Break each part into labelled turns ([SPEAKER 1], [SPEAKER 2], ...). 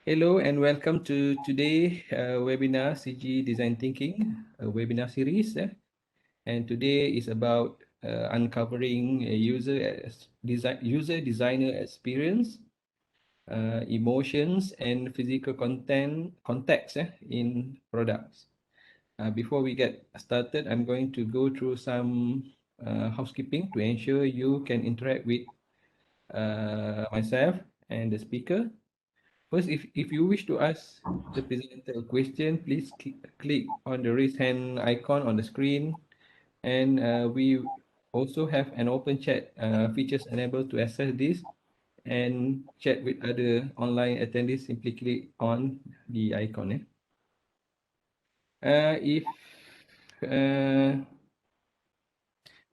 [SPEAKER 1] Hello and welcome to today webinar CG Design Thinking, a webinar series. And today is about uncovering a user designer experience, emotions and physical context in products. Before we get started, I'm going to go through some housekeeping to ensure you can interact with myself and the speaker. First, if you wish to ask the presenter a question, please click on the raise hand icon on the screen. And we also have an open chat features enabled to access this and chat with other online attendees. Simply click on the icon. If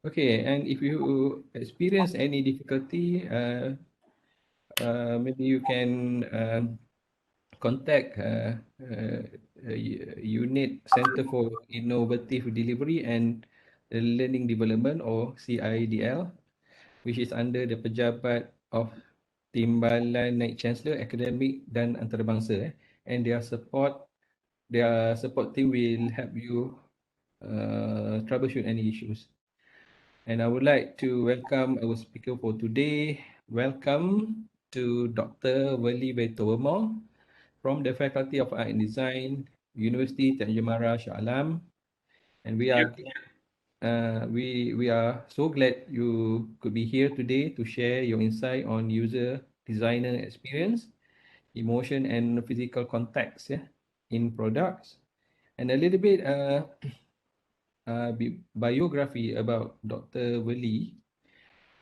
[SPEAKER 1] Okay, and if you experience any difficulty, maybe you can contact Unit Center for Innovative Delivery and Learning Development, or CIDL, which is under the Pejabat of Timbalan Naik Chancellor Akademik dan Antarabangsa, and their support team will help you troubleshoot any issues. And I would like to welcome our speaker for today. Welcome to Dr. Veto from the Faculty of Art and Design, University Tanjung Merah Shah Alam, and we are we are so glad you could be here today to share your insight on user designer experience, emotion, and physical context in products, and a little bit biography about Dr. Veli.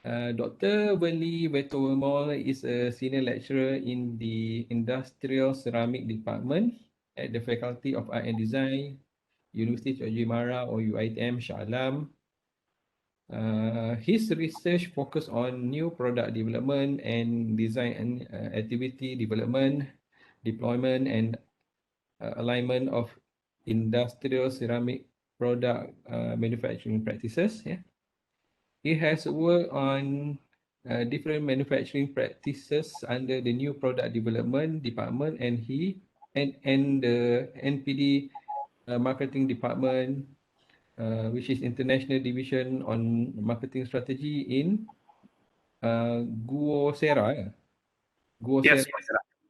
[SPEAKER 1] Dr. Veli Vermol is a senior lecturer in the Industrial Ceramic Department at the Faculty of Art and Design, University of Jimara or UITM Shah Alam. His research focus on new product development and design and activity development, deployment and alignment of industrial ceramic product manufacturing practices. He has worked on different manufacturing practices under the new product development department, and the NPD marketing department, which is International Division on Marketing Strategy in Guosera.
[SPEAKER 2] Yes,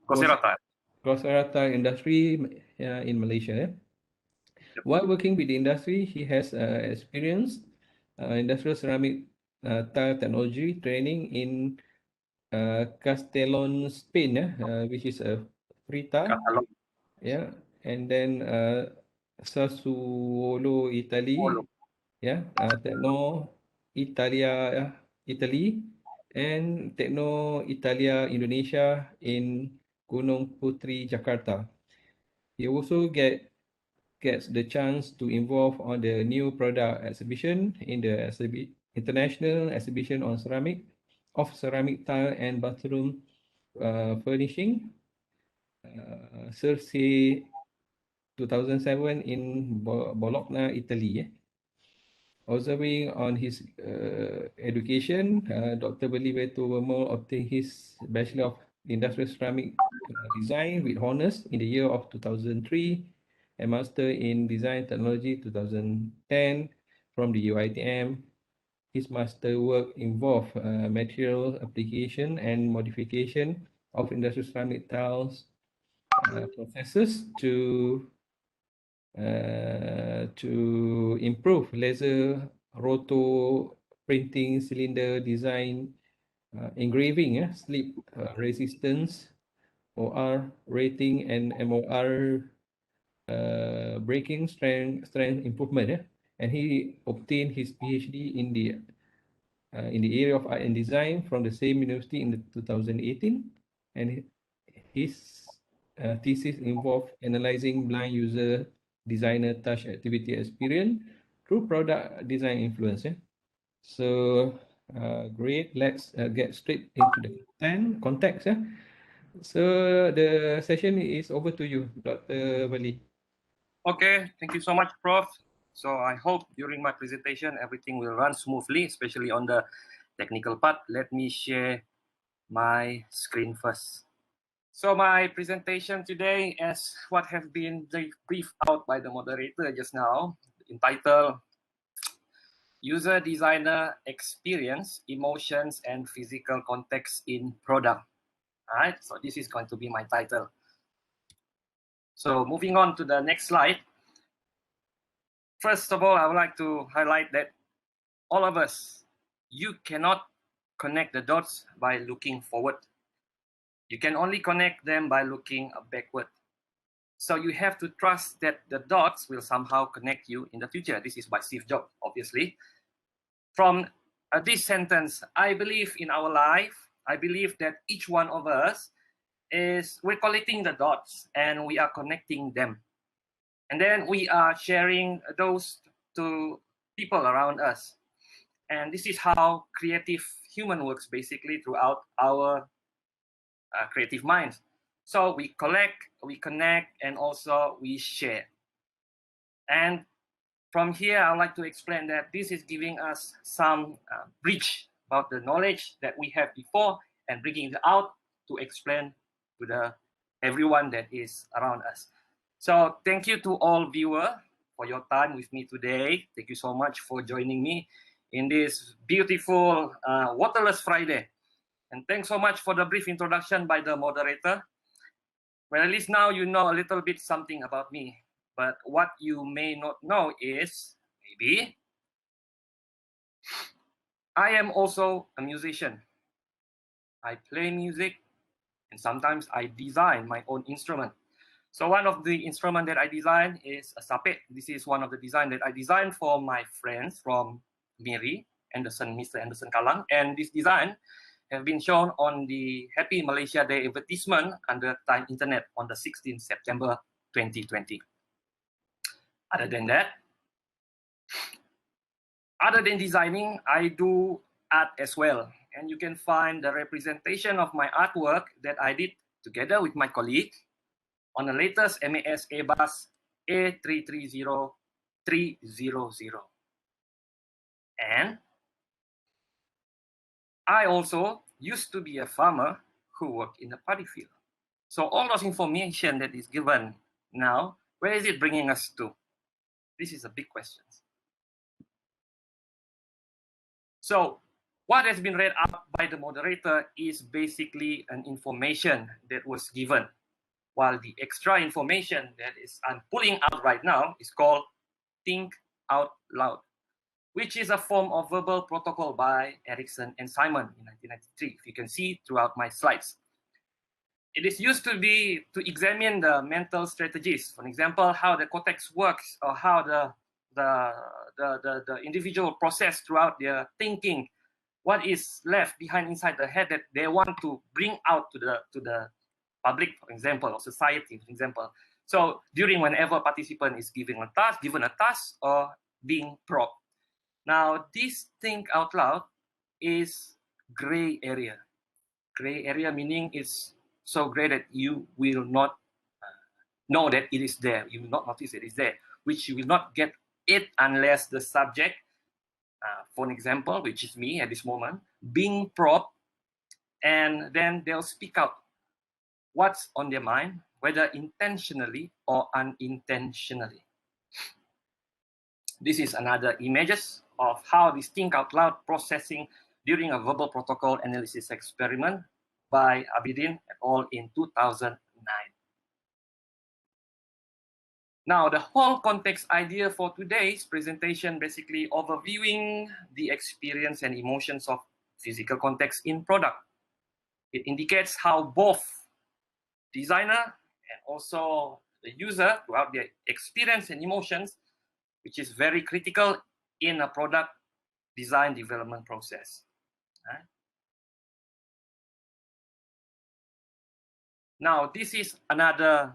[SPEAKER 1] Guosera industry in Malaysia. While working with the industry, he has experienced industrial ceramic tile technology training in Castellon, Spain, which is a Frita, yeah, and then Sassuolo, Italy, yeah, Techno Italia, Italy, and Techno Italia, Indonesia in Gunung Putri, Jakarta. He also gets the chance to involve on the new product exhibition in the International Exhibition on Ceramic Tile and Bathroom Furnishing, Circe 2007 in Bologna, Italy. Observing on his education, Dr. Beliveto Vermol obtained his Bachelor of Industrial Ceramic Design with honors in the year of 2003 and Master in Design Technology 2010 from the UITM. His master work involved material application and modification of industrial ceramic tiles processes to improve laser roto printing, cylinder design, engraving, slip resistance, OR rating, and MOR breaking strength improvement. And he obtained his PhD in the area of art and design from the same university in 2018. And his thesis involved analyzing blind user designer touch activity experience through product design influence. So great, let's get straight into the context. So the session is over to you, Dr. Vali.
[SPEAKER 2] Okay, thank you so much, Prof. So I hope during my presentation everything will run smoothly, especially on the technical part. Let me share my screen first. So my presentation today is what has been briefed out by the moderator just now, entitled User Designer Experience, Emotions, and Physical Context in Product. All right, so this is going to be my title. So moving on to the next slide. First of all, I would like to highlight that all of us, you cannot connect the dots by looking forward. You can only connect them by looking backward. So you have to trust that the dots will somehow connect you in the future. This is by Steve Jobs, obviously. From this sentence, I believe in our life, I believe that each one of us we're collecting the dots and we are connecting them. And then we are sharing those to people around us. And this is how creative human works basically throughout our creative minds. So we collect, we connect, and also we share. And from here, I'd like to explain that this is giving us some bridge about the knowledge that we have before and bringing it out to explain to everyone that is around us. So thank you to all viewers for your time with me today. Thank you so much for joining me in this beautiful Waterless Friday. And thanks so much for the brief introduction by the moderator. Well, at least now you know a little bit something about me. But what you may not know is, maybe, I am also a musician. I play music, and sometimes I design my own instrument. So one of the instruments that I design is a sapet. This is one of the designs that I designed for my friends from Miri, Mr. Anderson Kalang. And this design have been shown on the Happy Malaysia Day advertisement under Time Internet on the 16th September 2020. Other than that, other than designing, I do art as well. And you can find the representation of my artwork that I did together with my colleague on the latest MAS ABAS A330300. And I also used to be a farmer who worked in the paddy field. So all those information that is given now, where is it bringing us to? This is a big question. So what has been read out by the moderator is basically an information that was given, while the extra information that I'm pulling out right now is called Think Out Loud, which is a form of verbal protocol by Erickson and Simon in 1993, if you can see throughout my slides. It is used to examine the mental strategies, for example, how the cortex works or how the individual process throughout their thinking, what is left behind inside the head that they want to bring out to the public, for example, or society, for example. So during whenever participant is given a task or being prompted. Now, this think out loud is gray area. Gray area meaning it's so gray that you will not know that it is there. You will not notice it is there, which you will not get it unless the subject, for an example, which is me at this moment, being prompted, and then they'll speak out what's on their mind, whether intentionally or unintentionally. This is another images of how this think out loud processing during a verbal protocol analysis experiment by Abidin et al. In 2009. Now, the whole context idea for today's presentation basically overviewing the experience and emotions of physical context in product. It indicates how both designer and also the user throughout their experience and emotions, which is very critical in a product design development process. Right? Now, this is another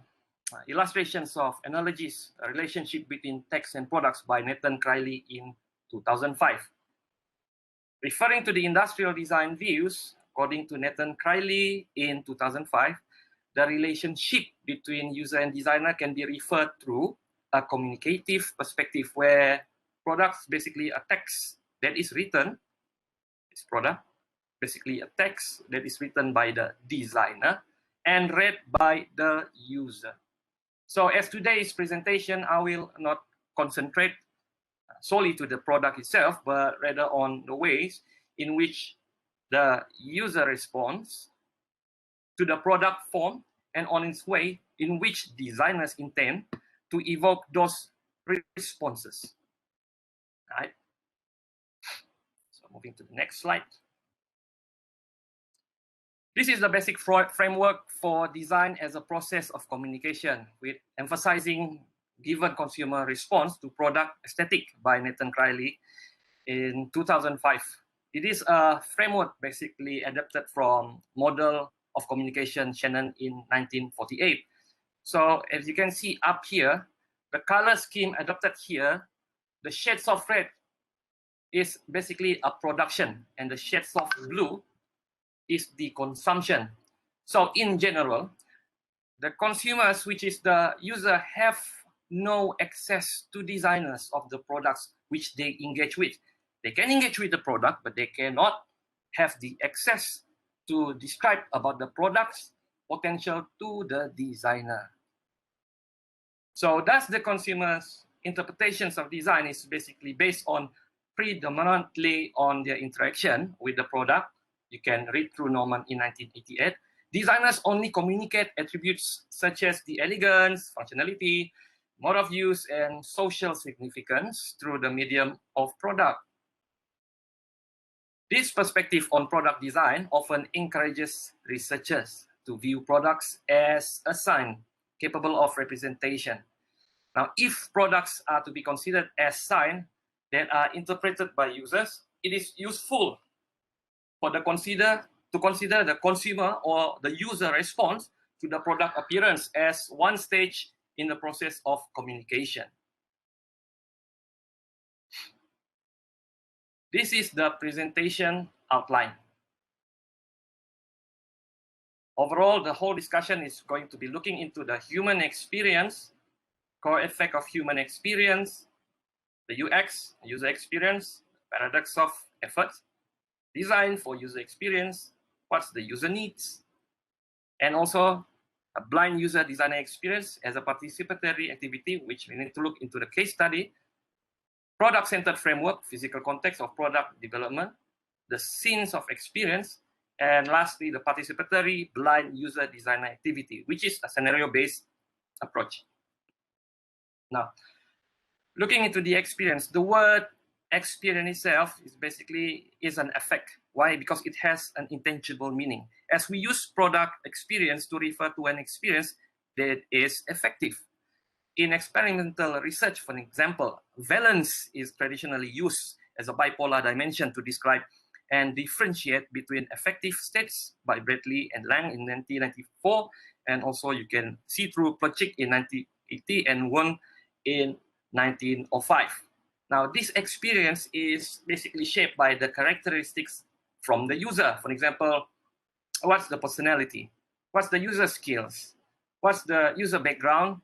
[SPEAKER 2] illustrations of analogies, a relationship between text and products by Nathan Criley in 2005. Referring to the industrial design views, according to Nathan Criley in 2005, the relationship between user and designer can be referred through a communicative perspective where products basically a text that is written, this product, basically a text that is written by the designer, and read by the user. So as today's presentation, I will not concentrate solely to the product itself, but rather on the ways in which the user responds to the product form and on its way in which designers intend to evoke those responses. All right. So moving to the next slide. This is the basic framework for design as a process of communication, with emphasizing given consumer response to product aesthetic by Nathan Crilley in 2005. It is a framework basically adapted from Model of Communication Shannon in 1948. So as you can see up here, the color scheme adopted here, the shades of red is basically a production, and the shades of blue is the consumption. So in general, the consumers, which is the user, have no access to designers of the products which they engage with. They can engage with the product, but they cannot have the access to describe about the product's potential to the designer. So thus the consumer's interpretations of design is basically based on predominantly on their interaction with the product. You can read through Norman in 1988. Designers only communicate attributes such as the elegance, functionality, mode of use, and social significance through the medium of product. This perspective on product design often encourages researchers to view products as a sign capable of representation. Now, if products are to be considered as signs that are interpreted by users, it is useful for to consider the consumer or the user response to the product appearance as one stage in the process of communication. This is the presentation outline. Overall, the whole discussion is going to be looking into the human experience, core effect of human experience, the UX, user experience, paradox of effort, design for user experience, what's the user needs, and also a blind user designer experience as a participatory activity, which we need to look into the case study, product-centered framework, physical context of product development, the scenes of experience, and lastly, the participatory blind user designer activity, which is a scenario-based approach. Now, looking into the experience, the word experience itself is basically an effect. Why? Because it has an intangible meaning. As we use product experience to refer to an experience that is effective. In experimental research, for example, valence is traditionally used as a bipolar dimension to describe and differentiate between affective states by Bradley and Lang in 1994, and also you can see through Plotchik in 1980 and Wong in 1905. Now, this experience is basically shaped by the characteristics from the user. For example, what's the personality? What's the user skills? What's the user background?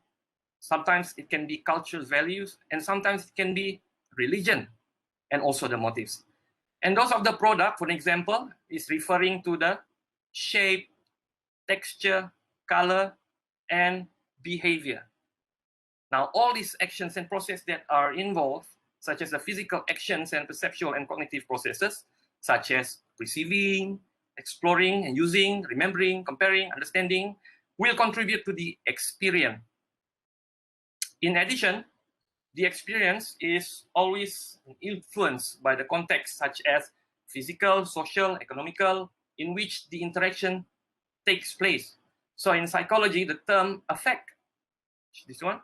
[SPEAKER 2] Sometimes it can be cultural values, and sometimes it can be religion, and also the motives. And those of the product, for example, is referring to the shape, texture, color, and behavior. Now, all these actions and processes that are involved, such as the physical actions and perceptual and cognitive processes, such as perceiving, exploring and using, remembering, comparing, understanding, will contribute to the experience. In addition, the experience is always influenced by the context, such as physical, social, economical, in which the interaction takes place. So in psychology, the term affect, this one,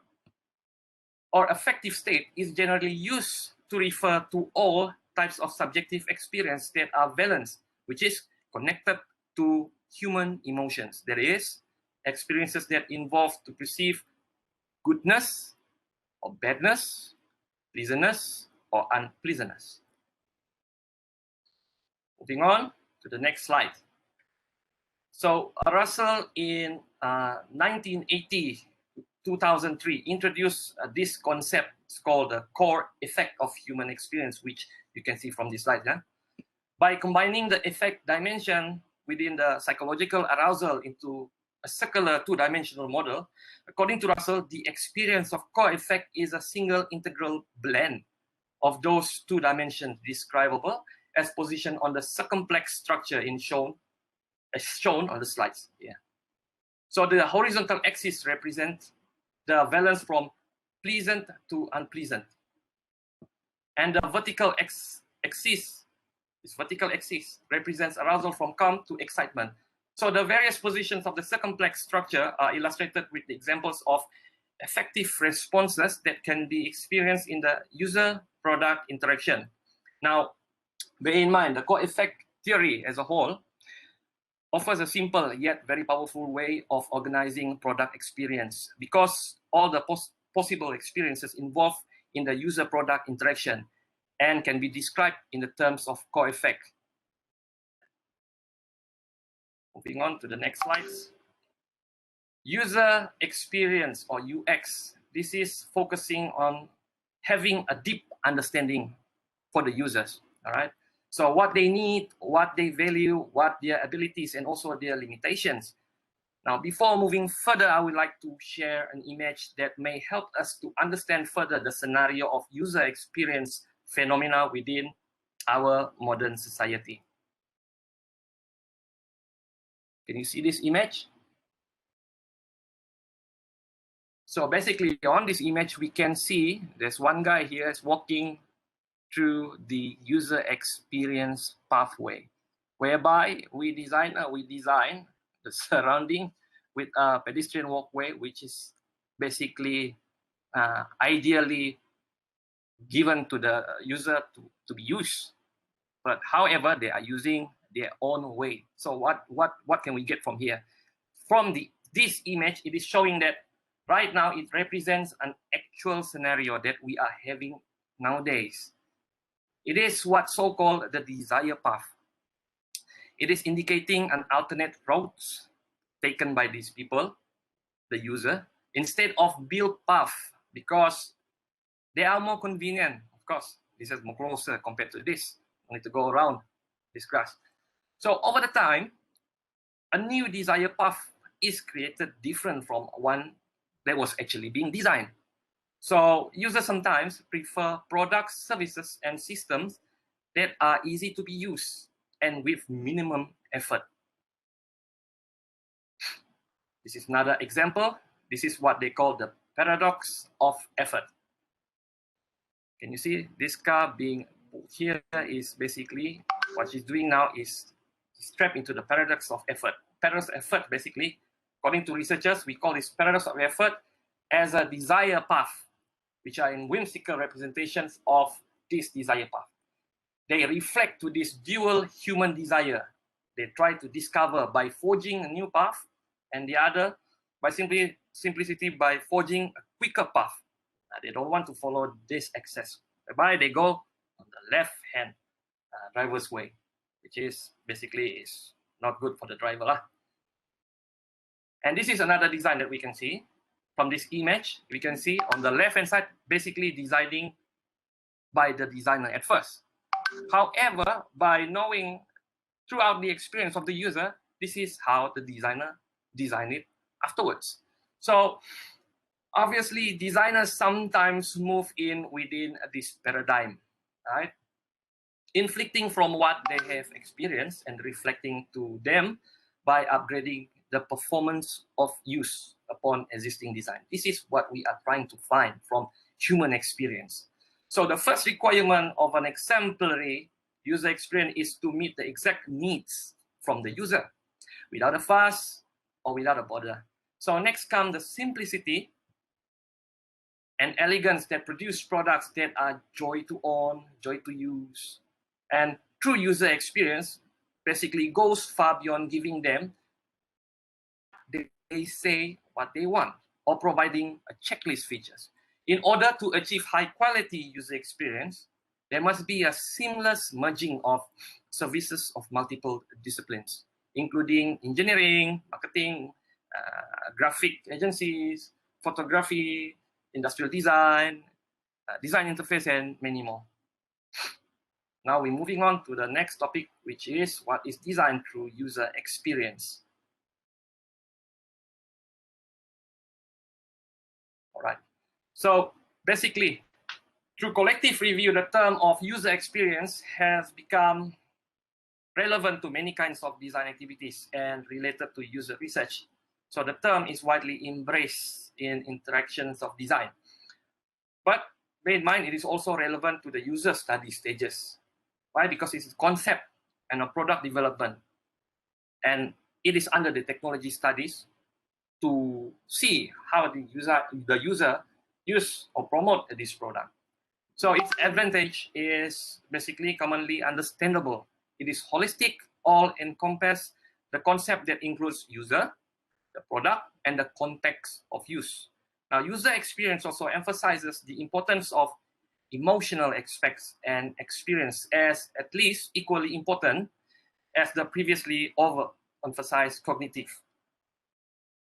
[SPEAKER 2] or affective state is generally used to refer to all types of subjective experience that are valence, which is connected to human emotions. That is, experiences that involve to perceive goodness or badness, pleasantness or unpleasantness. Moving on to the next slide. So Russell in 1980, 2003 introduced this concept called the core effect of human experience, which you can see from this slide. Yeah? By combining the effect dimension within the psychological arousal into a circular two-dimensional model, according to Russell, the experience of core effect is a single integral blend of those two dimensions describable as positioned on the circumplex structure as shown on the slides. Yeah. So the horizontal axis represents the valence from pleasant to unpleasant. And the vertical axis, this vertical axis represents arousal from calm to excitement. So the various positions of the circumplex structure are illustrated with the examples of effective responses that can be experienced in the user-product interaction. Now, bear in mind, the core effect theory as a whole offers a simple yet very powerful way of organizing product experience because all the possible experiences involved in the user-product interaction and can be described in the terms of core effect. Moving on to the next slides. User experience or UX. This is focusing on having a deep understanding for the users, all right? So what they need, what they value, what their abilities, and also their limitations. Now, before moving further, I would like to share an image that may help us to understand further the scenario of user experience phenomena within our modern society. Can you see this image? So basically on this image, we can see there's one guy here is walking through the user experience pathway, whereby we design the surrounding with a pedestrian walkway, which is basically ideally given to the user to be used. But however, they are using their own way. So what can we get from here? From this image, it is showing that right now it represents an actual scenario that we are having nowadays. It is what so-called the desire path. It is indicating an alternate route taken by these people, the user, instead of build path, because they are more convenient. Of course, this is more closer compared to this. I need to go around this grass. So over the time, a new desire path is created different from one that was actually being designed. So users sometimes prefer products, services, and systems that are easy to be used and with minimum effort. This is another example. This is what they call the paradox of effort. Can you see this car being put here is basically what she's doing now is strapped into the paradox of effort. Paradox of effort, basically, according to researchers, we call this paradox of effort as a desire path, which are in whimsical representations of this desire path. They reflect to this dual human desire. They try to discover by forging a new path, and the other by simplicity by forging a quicker path. They don't want to follow this access, whereby they go on the left-hand driver's way, which is basically is not good for the driver. And this is another design that we can see. From this image, we can see on the left-hand side, basically designing by the designer at first. However, by knowing throughout the experience of the user, this is how the designer designed it afterwards. So obviously, designers sometimes move in within this paradigm, right? Inflicting from what they have experienced and reflecting to them by upgrading the performance of use upon existing design. This is what we are trying to find from human experience. So the first requirement of an exemplary user experience is to meet the exact needs from the user without a fuss or without a bother. So next comes the simplicity and elegance that produce products that are joy to own, joy to use. And true user experience basically goes far beyond giving them they say what they want or providing a checklist features. In order to achieve high quality user experience, there must be a seamless merging of services of multiple disciplines, including engineering, marketing, graphic agencies, photography, industrial design, design interface, and many more. Now we're moving on to the next topic, which is what is design through user experience. So basically, through collective review, the term of user experience has become relevant to many kinds of design activities and related to user research. So the term is widely embraced in interactions of design. But bear in mind, it is also relevant to the user study stages. Why? Because it's a concept and a product development. And it is under the technology studies to see how the user use or promote this product. So its advantage is basically commonly understandable. It is holistic, all-encompass the concept that includes user, the product, and the context of use. Now, user experience also emphasizes the importance of emotional aspects and experience as at least equally important as the previously overemphasized cognitive,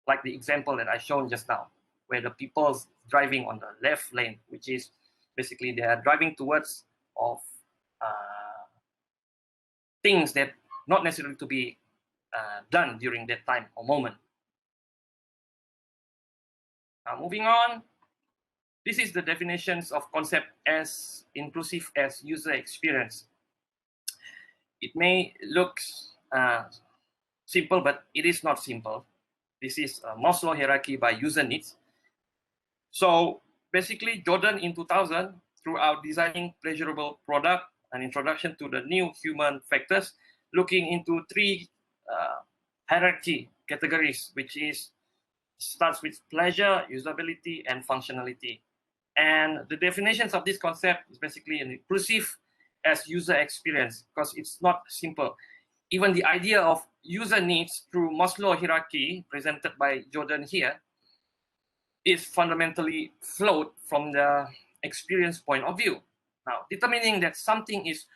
[SPEAKER 2] like the example that I shown just now, where the people's driving on the left lane, which is basically they are driving towards of things that not necessarily to be done during that time or moment. Now, moving on, this is the definitions of concept as inclusive as user experience. It may look simple, but it is not simple. This is a Maslow hierarchy by user needs. So basically, Jordan in 2000, throughout designing pleasurable product, an introduction to the new human factors, looking into three hierarchy categories, which is starts with pleasure, usability, and functionality. And the definitions of this concept is basically an inclusive as user experience, because it's not simple. Even the idea of user needs through Maslow hierarchy presented by Jordan here is fundamentally flowed from the experience point of view. Now, determining that something is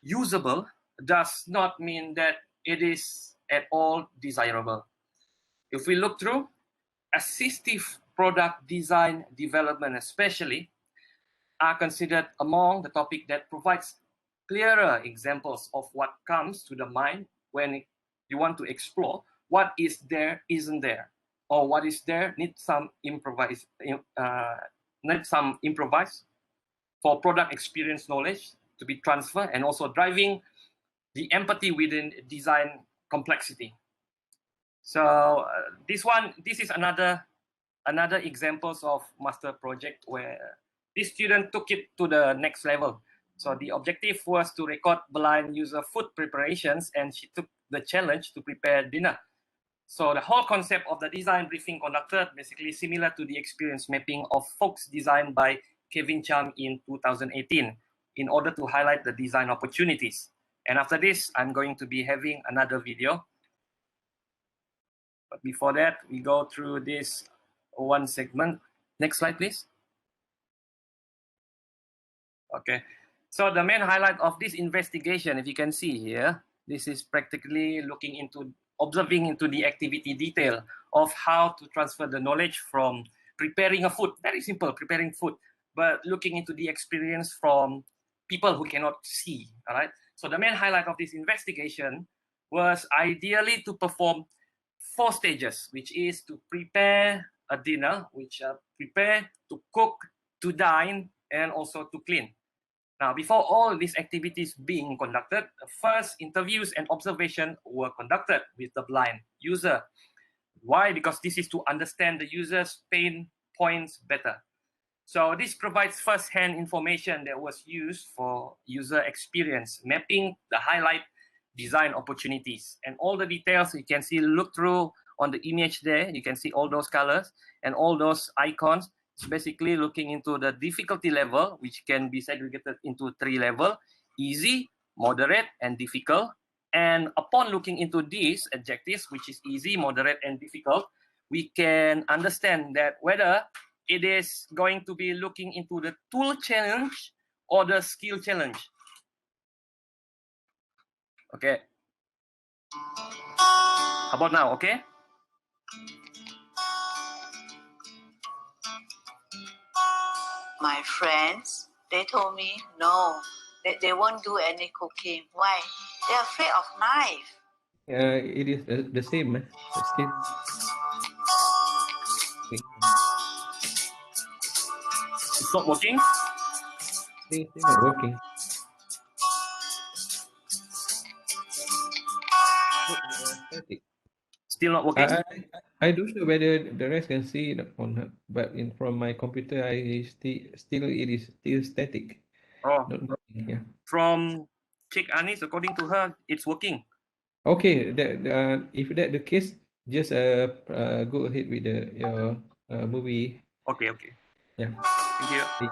[SPEAKER 2] usable does not mean that it is at all desirable. If we look through assistive product design development especially are considered among the topic that provides clearer examples of what comes to the mind when you want to explore what is there, isn't there, or what is there needs some improvise for product experience knowledge to be transferred, and also driving the empathy within design complexity. So this is another examples of master project where this student took it to the next level. So the objective was to record blind user food preparations, and she took the challenge to prepare dinner. So the whole concept of the design briefing conducted basically similar to the experience mapping of folks designed by Kevin Cham in 2018 in order to highlight the design opportunities. And after this, I'm going to be having another video. But before that, we go through this one segment. Next slide, please. Okay, so the main highlight of this investigation, if you can see here, this is practically looking into observing into the activity detail of how to transfer the knowledge from preparing a food, very simple, preparing food, but looking into the experience from people who cannot see, all right? So the main highlight of this investigation was ideally to perform 4 stages, which is to prepare a dinner, which prepare, to cook, to dine, and also to clean. Now, before all these activities being conducted, first interviews and observation were conducted with the blind user. Why? Because this is to understand the user's pain points better. So this provides first-hand information that was used for user experience, mapping the highlight design opportunities. And all the details you can see, look through on the image there, you can see all those colors and all those icons. It's basically looking into the difficulty level, which can be segregated into 3 levels: easy, moderate, and difficult. And upon looking into these adjectives, which is easy, moderate, and difficult, we can understand that whether it is going to be looking into the tool challenge or the skill challenge. Okay. How about now, okay?
[SPEAKER 3] My friends, they told me no, they won't do any cooking. Why? They're afraid of knife.
[SPEAKER 1] It is the same. Still.
[SPEAKER 2] It's not working.
[SPEAKER 1] Still not working. Static.
[SPEAKER 2] Still not working.
[SPEAKER 1] I don't know whether the rest can see it on her, but from my computer, still it is still static.
[SPEAKER 2] Oh,
[SPEAKER 1] Not working. Yeah.
[SPEAKER 2] from Chick Anis, according to her, it's working.
[SPEAKER 1] Okay. If that the case, just go ahead with your movie.
[SPEAKER 2] Okay.
[SPEAKER 1] Yeah.
[SPEAKER 2] Thank you.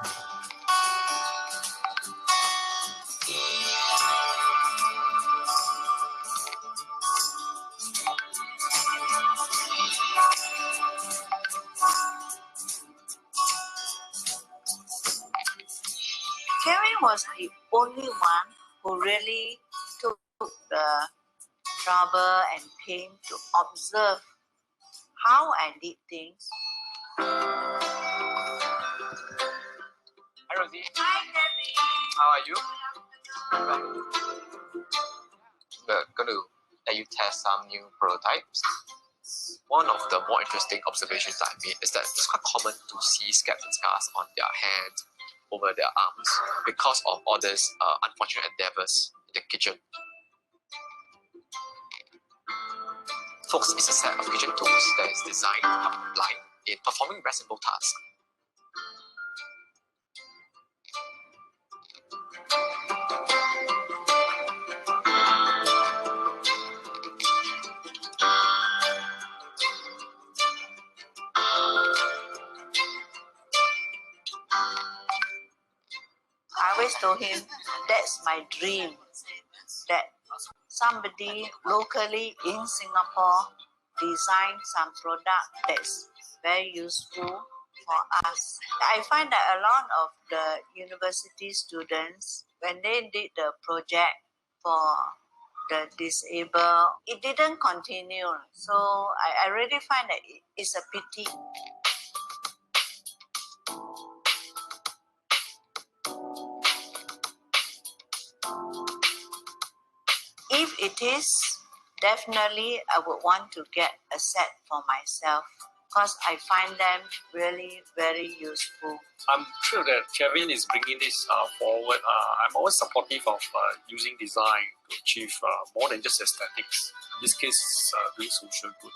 [SPEAKER 3] Kevin was the only one who really took the trouble and pain to observe how I did things.
[SPEAKER 4] Hi, Rosie.
[SPEAKER 3] Hi, Kevin.
[SPEAKER 4] How are you? We're going to let you test some new prototypes. One of the more interesting observations that I made is that it's quite common to see scabs and scars on their hands, over their arms, because of all these unfortunate endeavors in the kitchen. Folks is a set of kitchen tools that is designed to help the blind in performing very simple tasks.
[SPEAKER 3] I always told him that's my dream, that somebody locally in Singapore design some product that's very useful for us. I find that a lot of the university students, when they did the project for the disabled, it didn't continue. So I really find that it's a pity. If it is, definitely I would want to get a set for myself because I find them really very useful.
[SPEAKER 5] I'm sure that Kevin is bringing this forward. I'm always supportive of using design to achieve more than just aesthetics. In this case, doing social good.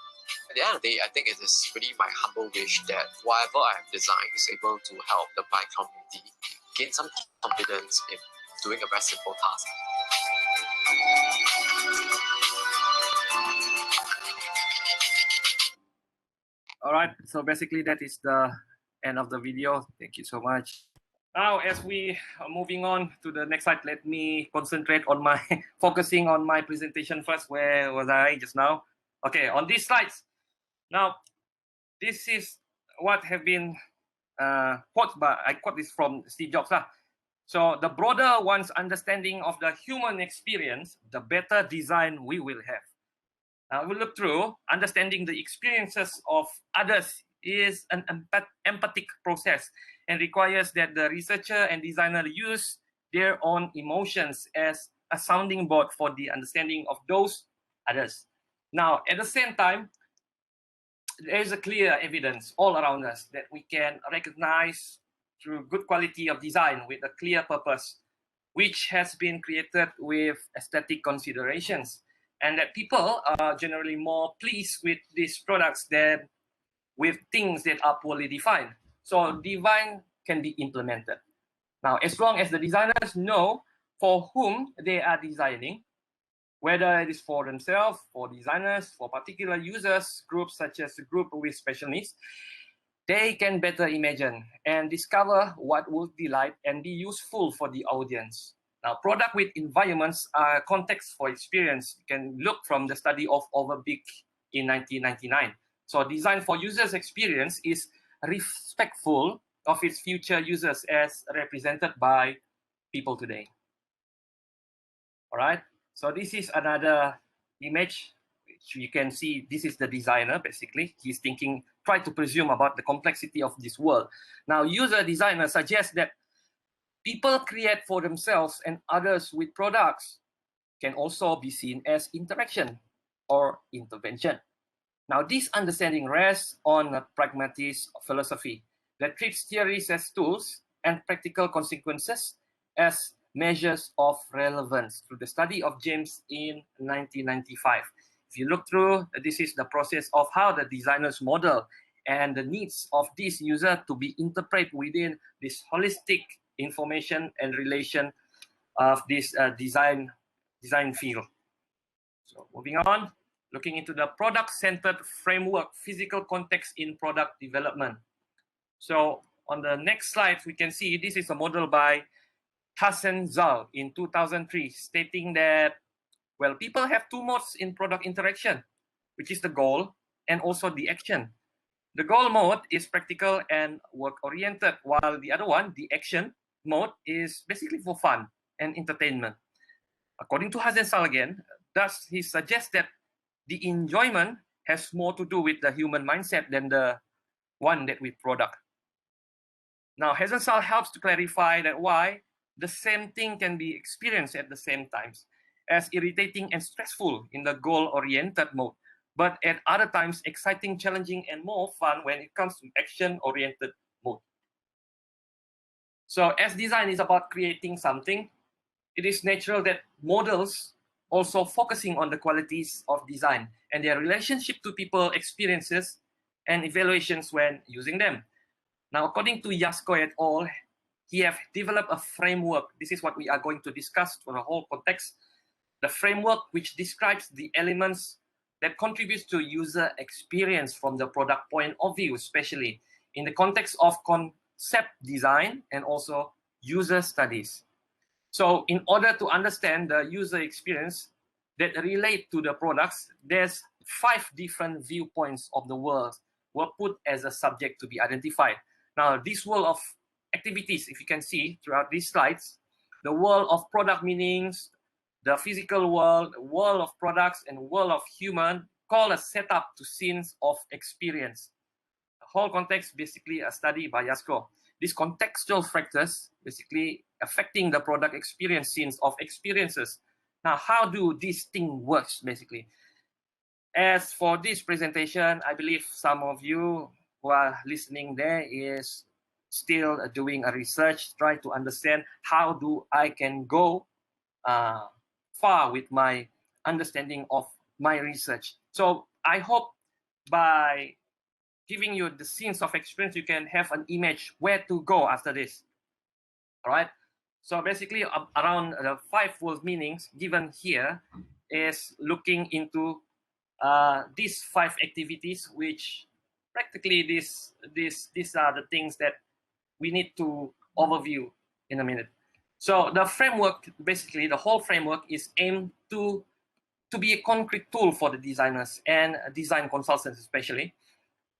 [SPEAKER 4] At the end of the day, I think it is really my humble wish that whatever I have designed is able to help the blind community gain some confidence in doing a very simple task.
[SPEAKER 2] All right, so basically that is the end of the video. Thank you so much. Now, as we are moving on to the next slide, let me concentrate on my focusing on my presentation first. Where was I just now? Okay, on these slides. Now, this is what have been quoted by, I quote this from Steve Jobs. So the broader one's understanding of the human experience, the better design we will have. We'll look through understanding the experiences of others is an empathic process and requires that the researcher and designer use their own emotions as a sounding board for the understanding of those others. Now, at the same time, there is a clear evidence all around us that we can recognize through good quality of design with a clear purpose, which has been created with aesthetic considerations, and that people are generally more pleased with these products than with things that are poorly defined. So design can be implemented. Now, as long as the designers know for whom they are designing, whether it is for themselves, for designers, for particular users, groups such as a group with special needs, they can better imagine and discover what will delight and be useful for the audience. Now, product with environments are context for experience. You can look from the study of Overbeek in 1999. So design for users' experience is respectful of its future users as represented by people today. All right, so this is another image which you can see. This is the designer, basically. He's thinking, try to presume about the complexity of this world. Now, user designer suggests that people create for themselves and others with products can also be seen as interaction or intervention. Now, this understanding rests on a pragmatist philosophy that treats theories as tools and practical consequences as measures of relevance through the study of James in 1995. If you look through, this is the process of how the designers model and the needs of this user to be interpreted within this holistic information and relation of this design field. So moving on, looking into the product-centered framework, physical context in product development. So on the next slide, we can see this is a model by Zainal in 2003, stating that, well, people have two modes in product interaction, which is the goal and also the action. The goal mode is practical and work-oriented, while the other one, the action mode, is basically for fun and entertainment. According to Zainal again, thus he suggests that the enjoyment has more to do with the human mindset than the one that with product. Now, Zainal helps to clarify that why the same thing can be experienced at the same times as irritating and stressful in the goal-oriented mode, but at other times exciting, challenging, and more fun when it comes to action-oriented mode. So as design is about creating something, it is natural that models also focusing on the qualities of design and their relationship to people experiences and evaluations when using them. Now, according to Yasko et al., he have developed a framework. This is what we are going to discuss for the whole context. The framework which describes the elements that contributes to user experience from the product point of view, especially in the context of concept design and also user studies. So in order to understand the user experience that relate to the products, there's 5 different viewpoints of the world were put as a subject to be identified. Now, this world of activities, if you can see throughout these slides, the world of product meanings, the physical world of products, and world of human, call a setup to scenes of experience. The whole context, basically a study by Yasko. These contextual factors, basically affecting the product experience scenes of experiences. Now, how do these things work, basically? As for this presentation, I believe some of you who are listening there is still doing a research, try to understand how do I can go far with my understanding of my research. So I hope by giving you the scenes of experience, you can have an image where to go after this. All right. So basically, around the 5 world meanings given here is looking into these 5 activities, which practically these are the things that we need to overview in a minute. So the framework, basically the whole framework is aimed to be a concrete tool for the designers and design consultants especially.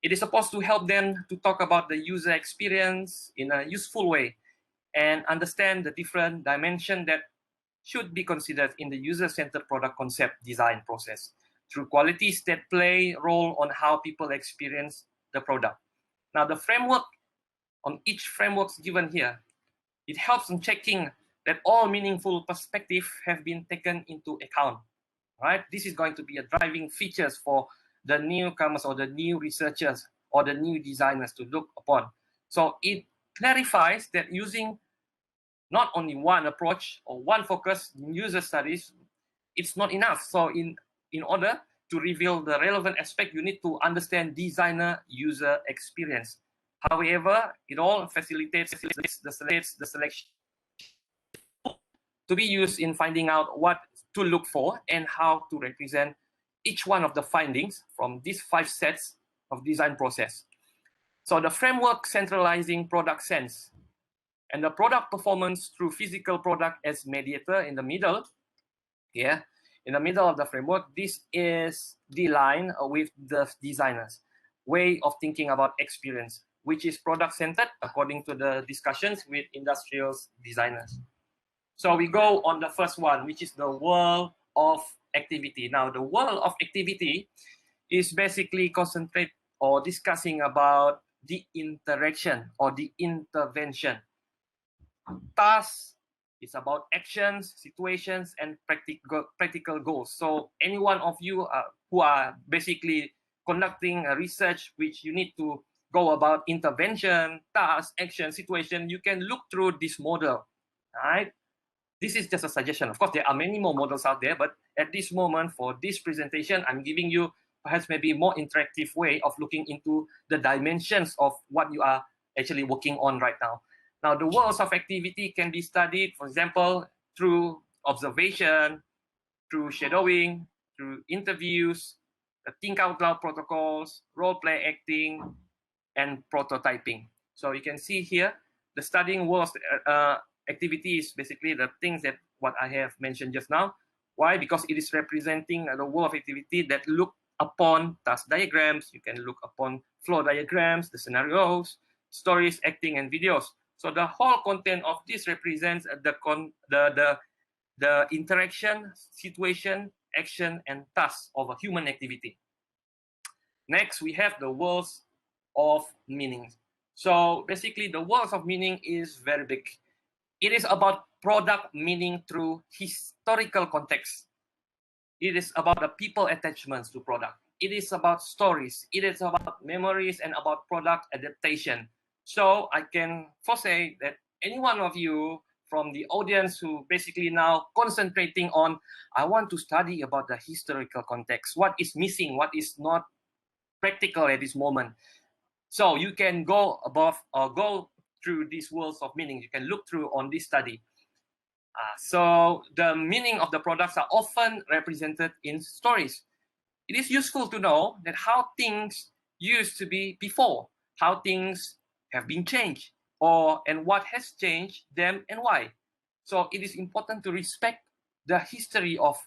[SPEAKER 2] It is supposed to help them to talk about the user experience in a useful way and understand the different dimensions that should be considered in the user-centered product concept design process through qualities that play a role on how people experience the product. Now, the framework, on each framework given here, it helps in checking that all meaningful perspectives have been taken into account. Right? This is going to be a driving features for the newcomers or the new researchers or the new designers to look upon. So it clarifies that using not only one approach or one focus in user studies, it's not enough. So in order to reveal the relevant aspect, you need to understand designer user experience. However, it all facilitates the selection to be used in finding out what to look for and how to represent each one of the findings from these 5 sets of design process. So the framework centralizing product sense and the product performance through physical product as mediator in the middle. Yeah, in the middle of the framework, this is the line with the designer's way of thinking about experience, which is product-centered according to the discussions with industrial designers. So we go on the first one, which is the world of activity. Now, the world of activity is basically concentrate or discussing about the interaction or the intervention. Task is about actions, situations, and practical goals. So any one of you who are basically conducting a research which you need to go about intervention, task, action, situation, you can look through this model, right? This is just a suggestion. Of course, there are many more models out there, but at this moment for this presentation, I'm giving you perhaps maybe a more interactive way of looking into the dimensions of what you are actually working on right now. Now, the worlds of activity can be studied, for example, through observation, through shadowing, through interviews, think out loud protocols, role play acting, and prototyping. So you can see here, the studying worlds activity is basically the things that what I have mentioned just now. Why? Because it is representing the world of activity that look upon task diagrams. You can look upon flow diagrams, the scenarios, stories, acting, and videos. So the whole content of this represents the interaction, situation, action, and task of a human activity. Next, we have the worlds of meaning. So basically, the worlds of meaning is very big. It is about product meaning through historical context. It is about the people attachments to product. It is about stories. It is about memories and about product adaptation. So I can foresee that any one of you from the audience who basically now concentrating on, I want to study about the historical context, what is missing, what is not practical at this moment. So you can go above or go through these worlds of meaning. You can look through on this study. So the meaning of the products are often represented in stories. It is useful to know that how things used to be before, how things have been changed, and what has changed them and why. So it is important to respect the history of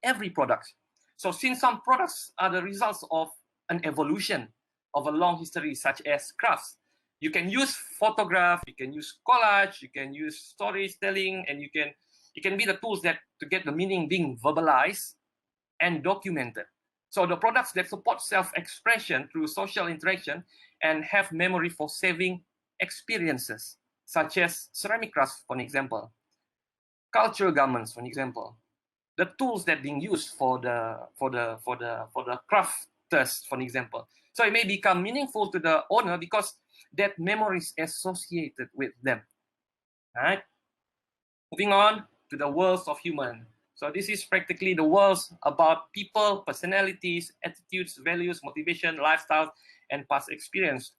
[SPEAKER 2] every product. So since some products are the results of an evolution of a long history, such as crafts, you can use photograph, you can use collage, you can use storytelling, and you can be the tools that to get the meaning being verbalized and documented. So the products that support self-expression through social interaction and have memory for saving experiences, such as ceramic crafts, for example, cultural garments, for example, the tools that being used for the crafters, for example. So it may become meaningful to the owner because that memory is associated with them. All right. Moving on to the worlds of human. So this is practically the worlds about people, personalities, attitudes, values, motivation, lifestyle, and past experience.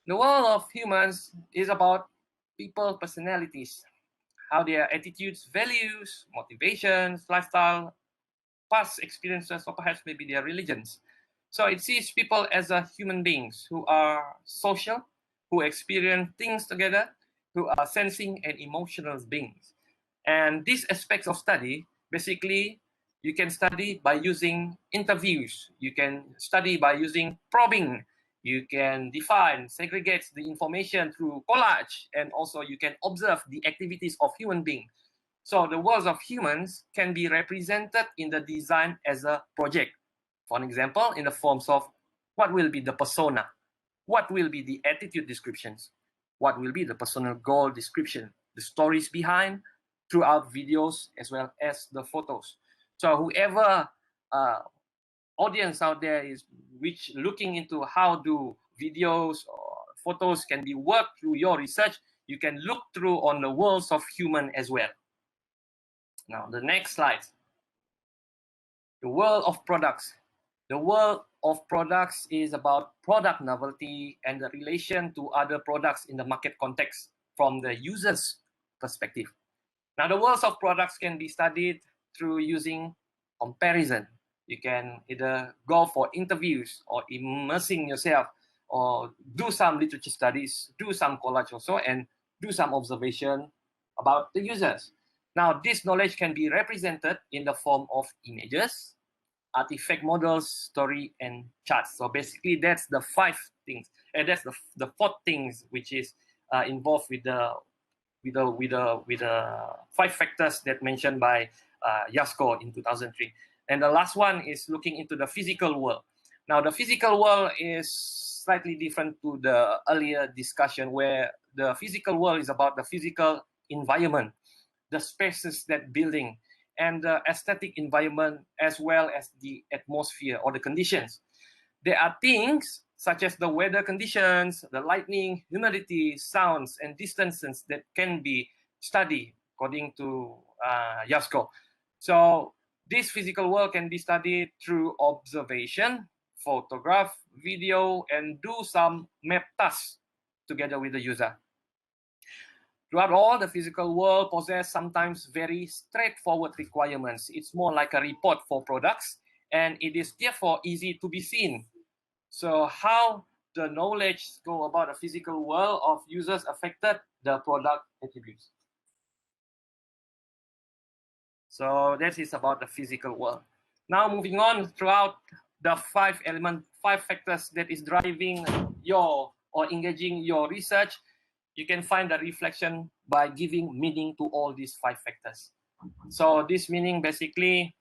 [SPEAKER 2] The world of humans is about people, personalities, how their attitudes, values, motivations, lifestyle, past experiences, or perhaps maybe their religions. So it sees people as human beings who are social, who experience things together, who are sensing and emotional beings. And these aspects of study, basically, you can study by using interviews. You can study by using probing. You can define, segregate the information through collage, and also you can observe the activities of human beings. So the worlds of humans can be represented in the design as a project. For example, in the forms of what will be the persona, what will be the attitude descriptions, what will be the personal goal description, the stories behind, throughout videos as well as the photos. So whoever audience out there is which looking into how do videos or photos can be worked through your research, you can look through on the worlds of human as well. Now the next slide. The world of products. The world of products is about product novelty and the relation to other products in the market context from the user's perspective. Now, the worlds of products can be studied through using comparison. You can either go for interviews or immersing yourself or do some literature studies, do some collage also, and do some observation about the users. Now, this knowledge can be represented in the form of images, artifact models, story, and charts. So basically, that's the 5 things, and that's the 4th things which is involved with the 5 factors that mentioned by Yasko in 2003. And the last one is looking into the physical world. Now, the physical world is slightly different to the earlier discussion, where the physical world is about the physical environment, the spaces that building, and the aesthetic environment, as well as the atmosphere or the conditions. There are things such as the weather conditions, the lightning, humidity, sounds, and distances that can be studied according to Yasko. So this physical world can be studied through observation, photograph, video, and do some map tasks together with the user. Throughout all, the physical world possesses sometimes very straightforward requirements. It's more like a report for products, and it is therefore easy to be seen. So how the knowledge go about the physical world of users affected the product attributes. So that is about the physical world. Now moving on throughout the 5 factors that is driving your or engaging your research, you can find the reflection by giving meaning to all these 5 factors. So this meaning basically,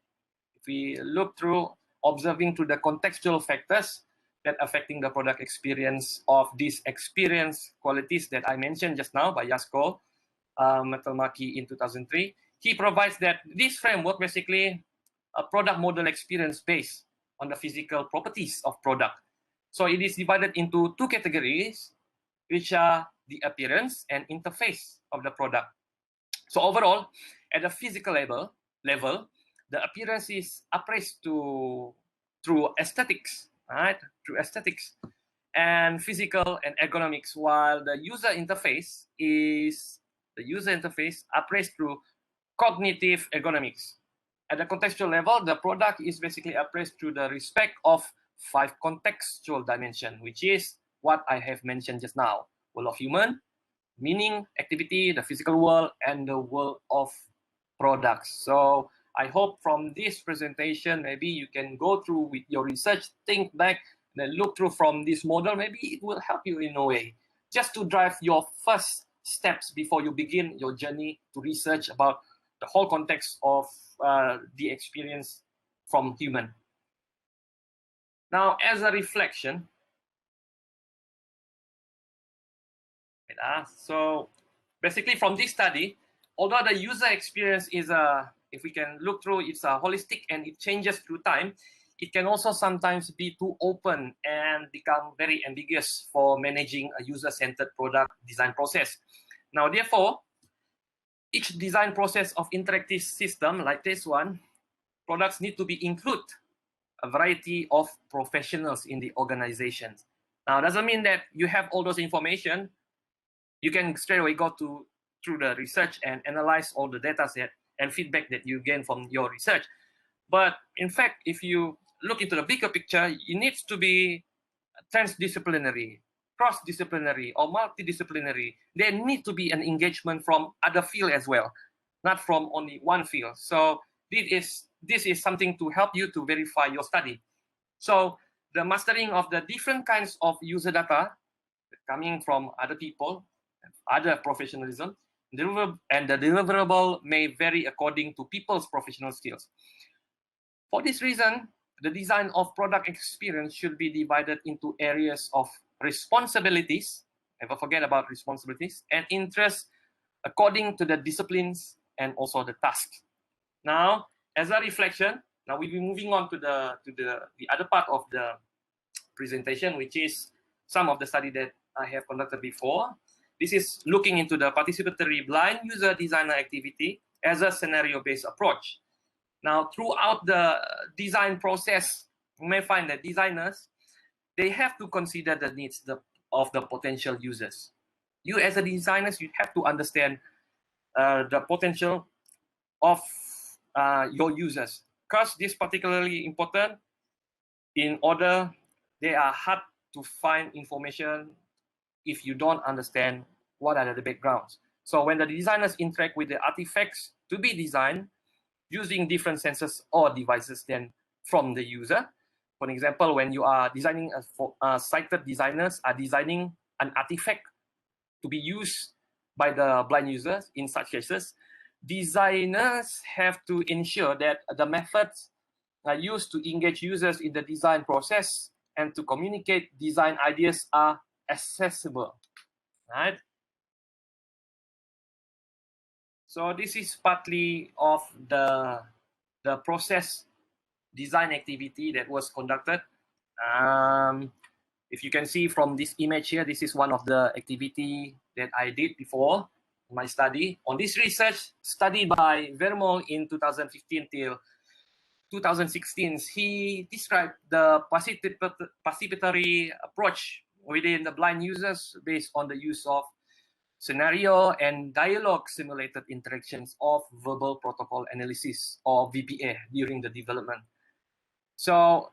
[SPEAKER 2] if we look through observing to the contextual factors that affecting the product experience of these experience qualities that I mentioned just now by Yasko Matalmaki in 2003, he provides that this framework basically a product model experience based on the physical properties of product. So it is divided into 2 categories, which are the appearance and interface of the product. So overall, at the physical level, the appearance is appraised through aesthetics, right? Through aesthetics and physical and ergonomics, while the user interface is appraised through cognitive ergonomics. At the contextual level, the product is basically appraised through the respect of 5 contextual dimensions, which is what I have mentioned just now: world of human, meaning, activity, the physical world, and the world of products. So I hope from this presentation, maybe you can go through with your research, think back, then look through from this model. Maybe it will help you in a way, just to drive your first steps before you begin your journey to research about the whole context of the experience from human. Now, as a reflection, so basically from this study, although the user experience is if we can look through, it's a holistic and it changes through time, it can also sometimes be too open and become very ambiguous for managing a user-centered product design process. Now, therefore, each design process of interactive system like this one, products need to be include a variety of professionals in the organization. Now, doesn't mean that you have all those information. You can straight away go through the research and analyze all the data set and feedback that you gain from your research. But in fact, if you look into the bigger picture, it needs to be transdisciplinary, cross-disciplinary, or multidisciplinary. There need to be an engagement from other fields as well, not from only one field. So this is something to help you to verify your study. So the mastering of the different kinds of user data coming from other people, other professionalism, and the deliverable may vary according to people's professional skills. For this reason, the design of product experience should be divided into areas of responsibilities, never forget about responsibilities, and interests according to the disciplines and also the tasks. Now, as a reflection, now we'll be moving on to the other part of the presentation, which is some of the study that I have conducted before. This is looking into the participatory blind user designer activity as a scenario-based approach. Now, throughout the design process, you may find that designers, they have to consider the needs of the potential users. You as a designer, you have to understand the potential of your users, because this is particularly important in order they are hard to find information if you don't understand what are the backgrounds. So when the designers interact with the artifacts to be designed using different sensors or devices than from the user. For example, when you are designing, sighted designers are designing an artifact to be used by the blind users. In such cases, designers have to ensure that the methods are used to engage users in the design process and to communicate design ideas are accessible, right? So this is partly of the process design activity that was conducted. If you can see from this image here, this is one of the activity that I did before my study. On this research studied by Vermol in 2015 till 2016, he described the participatory approach within the blind users based on the use of scenario and dialogue simulated interactions of verbal protocol analysis, or VPA, during the development. So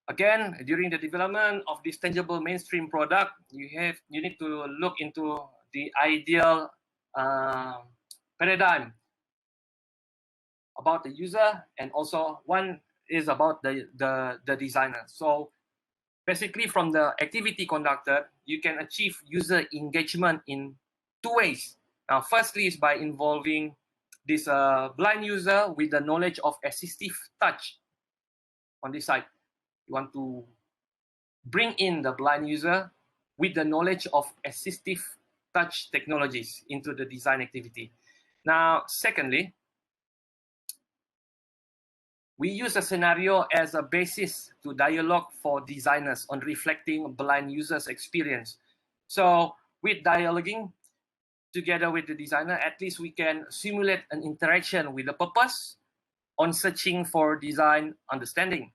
[SPEAKER 2] again, during the development of this tangible mainstream product, you need to look into the ideal paradigm about the user, and also one is about the designer. So basically, from the activity conducted, you can achieve user engagement in two ways. Now, firstly is by involving this blind user with the knowledge of assistive touch. On this side, you want to bring in the blind user with the knowledge of assistive touch technologies into the design activity. Now, secondly, we use a scenario as a basis to dialogue for designers on reflecting blind users' experience. So with dialoguing together with the designer, at least we can simulate an interaction with the purpose on searching for design understanding.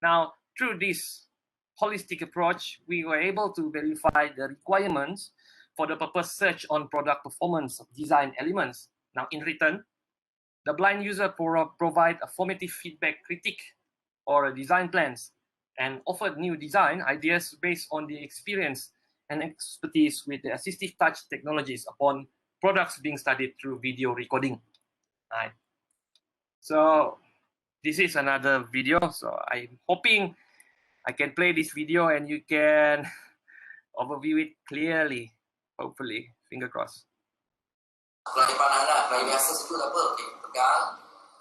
[SPEAKER 2] Now, through this holistic approach, we were able to verify the requirements for the purpose search on product performance design elements. Now, in return, the blind user provide a formative feedback critique or design plans and offered new design ideas based on the experience and expertise with the assistive touch technologies upon products being studied through video recording. Right. So this is another video. So I'm hoping I can play this video and you can overview it clearly. Hopefully, finger crossed.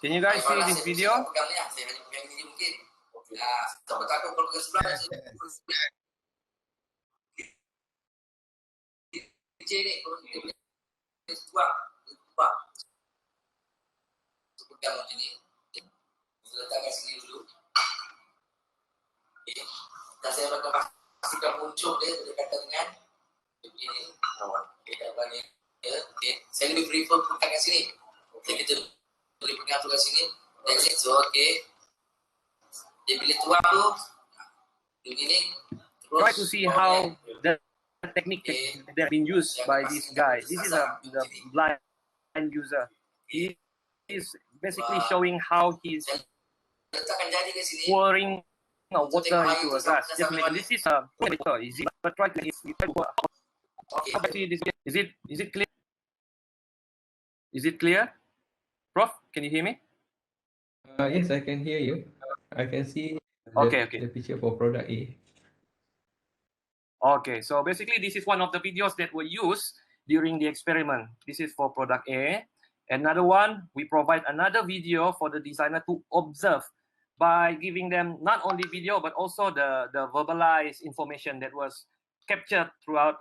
[SPEAKER 2] Can you guys see this video?
[SPEAKER 6] Letakkan sini dulu. Okay. Dan saya akan pastikan muncul dia berdekatan dengan begini. Okay, apa ni? Okay. Saya lebih prefer letakkan sini. Okay, kita boleh pegang tu kat sini. That's it. So, okay. Dia bila tuang tu, begini.
[SPEAKER 2] Try to see how the technique that have been used by this guy. This is the blind user. He is basically showing how he's pouring water into a glass. Definitely, this is a water. Is it? But try to see this. Is it clear? Is it clear? Prof, can you hear me?
[SPEAKER 1] Yes, I can hear you. I can see the picture for product A.
[SPEAKER 2] Okay, so basically this is one of the videos that were used during the experiment. This is for product A. Another one, we provide another video for the designer to observe by giving them not only video, but also the verbalized information that was captured throughout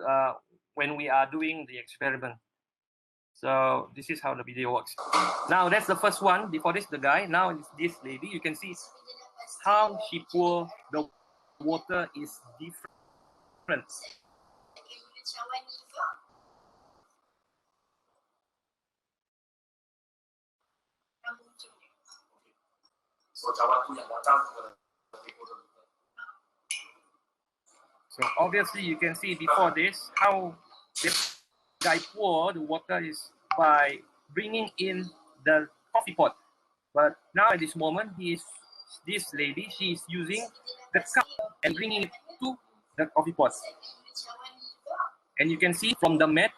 [SPEAKER 2] when we are doing the experiment. So this is how the video works. Now that's the first one. Before this, the guy. Now it's this lady. You can see how she pour the water is different. So obviously you can see before this how this guy pour the water is by bringing in the coffee pot. But now at this moment, this lady, she is using the cup and bringing it to the coffee pot. And you can see from the mat,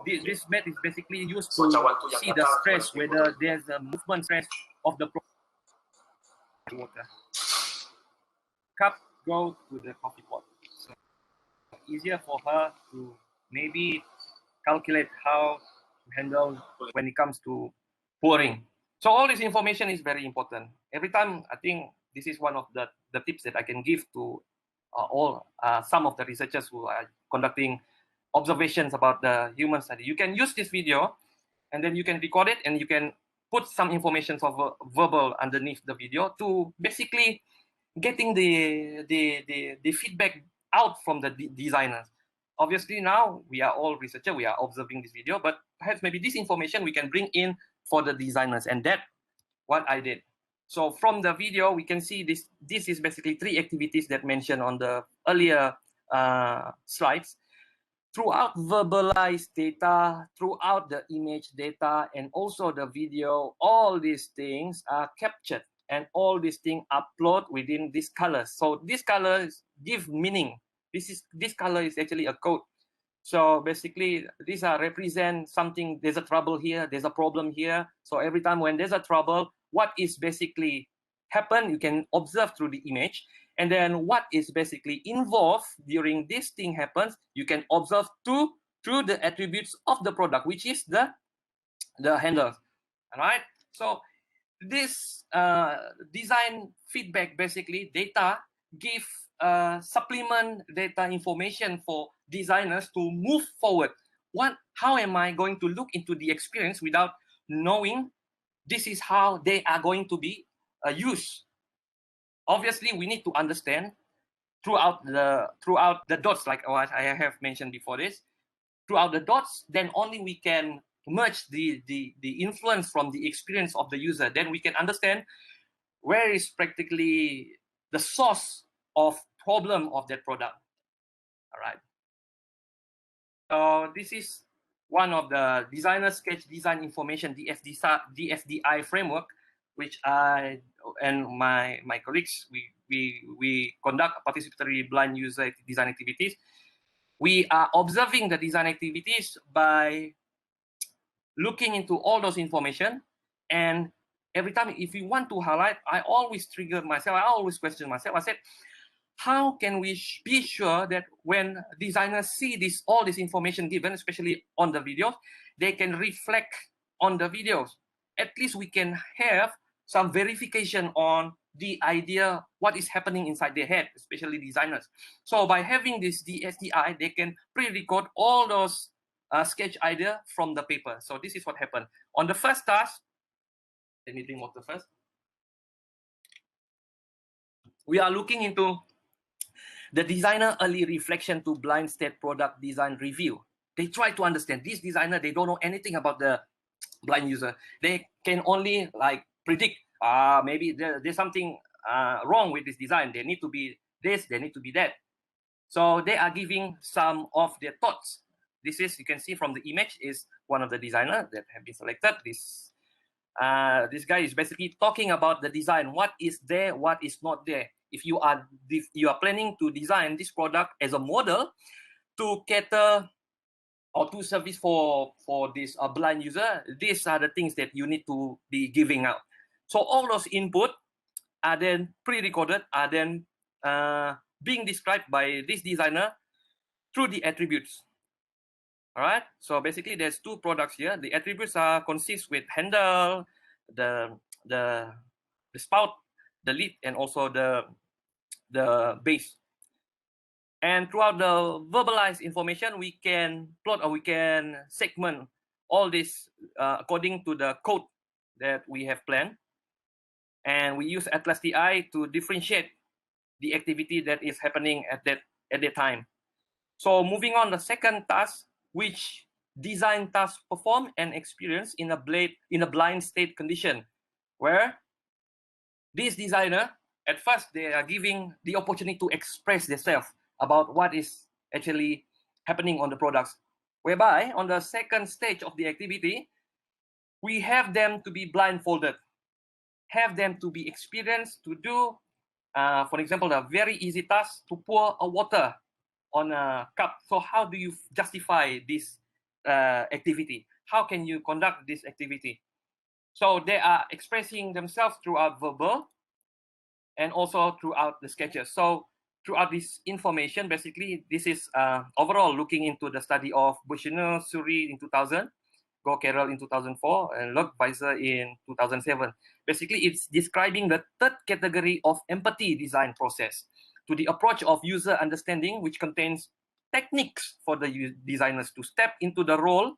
[SPEAKER 2] this mat is basically used to see the stress, whether there's a movement stress of the water. Cup go to the coffee pot. So easier for her to maybe calculate how to handle when it comes to pouring. So all this information is very important. Every time, I think this is one of the tips that I can give to some of the researchers who are conducting observations about the human study. You can use this video and then you can record it and you can put some information of verbal underneath the video to basically getting the feedback out from the designers. Obviously, now we are all researchers, we are observing this video, but perhaps maybe this information we can bring in for the designers, and that's what I did. So from the video, we can see this is basically 3 activities that mentioned on the earlier slides. Throughout verbalized data, throughout the image data, and also the video, all these things are captured, and all these things upload within these colors. So these colors give meaning. This color is actually a code. So basically, these are represent something. There's a trouble here. There's a problem here. So every time when there's a trouble, what is basically happen, you can observe through the image. And then what is basically involved during this thing happens, you can observe through the attributes of the product, which is the handles. All right. So this design feedback, basically data give supplement data information for designers to move forward. How am I going to look into the experience without knowing this is how they are going to be used? Obviously, we need to understand throughout the dots, like what I have mentioned before this. Throughout the dots, then only we can merge the influence from the experience of the user. Then we can understand where is practically the source of problem of that product. All right. So this is one of the designer sketch design information, DFDI framework, which I and my colleagues, we conduct participatory blind user design activities. We are observing the design activities by looking into all those information, and every time if you want to highlight, I always trigger myself, I always question myself. I said, how can we be sure that when designers see all this information given, especially on the videos, they can reflect on the videos? At least we can have some verification on the idea, what is happening inside their head, especially designers. So by having this DSDI, they can pre-record all those sketch idea from the paper. So this is what happened. On the first task, let me drink water first. We are looking into the designer early reflection to blind state product design review. They try to understand. This designer, they don't know anything about the blind user. They can only like predict, maybe there's something wrong with this design. They need to be this, they need to be that. So they are giving some of their thoughts. This is, you can see from the image, is one of the designers that have been selected. This guy is basically talking about the design. What is there, what is not there. If you are planning to design this product as a model to cater or to service for this blind user, these are the things that you need to be giving out. So all those input are then pre-recorded, are then being described by this designer through the attributes. All right. So basically, there's 2 products here. The attributes consist with handle, the spout, the lid, and also the base. And throughout the verbalized information, we can plot or we can segment all this according to the code that we have planned. And we use Atlas TI to differentiate the activity that is happening at that time. So moving on, the second task, which design task perform and experience in a blind state condition, where this designer, at first, they are giving the opportunity to express themselves about what is actually happening on the products, whereby on the second stage of the activity, we have them to be blindfolded, have them to be experienced to do, for example, a very easy task to pour a water on a cup. So how do you justify this activity? How can you conduct this activity? So they are expressing themselves throughout verbal and also throughout the sketches. So throughout this information, basically, this is overall looking into the study of Bushnell, Suri in 2000, Go Carroll in 2004, and Lodweiser in 2007. Basically, it's describing the third category of empathy design process to the approach of user understanding, which contains techniques for the designers to step into the role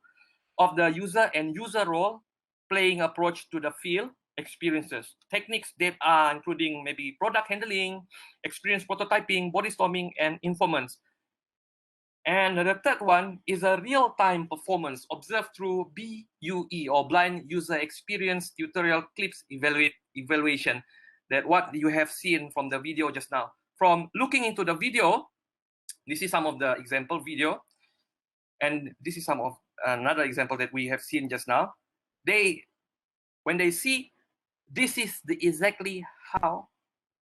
[SPEAKER 2] of the user and user role, playing approach to the field experiences. Techniques that are including maybe product handling, experience prototyping, body storming, and informants. And the third one is a real-time performance observed through BUE, or Blind User Experience Tutorial Clips Evaluation. That what you have seen from the video just now. From looking into the video, this is some of the example video, and this is some of another example that we have seen just now. When they see, this is exactly how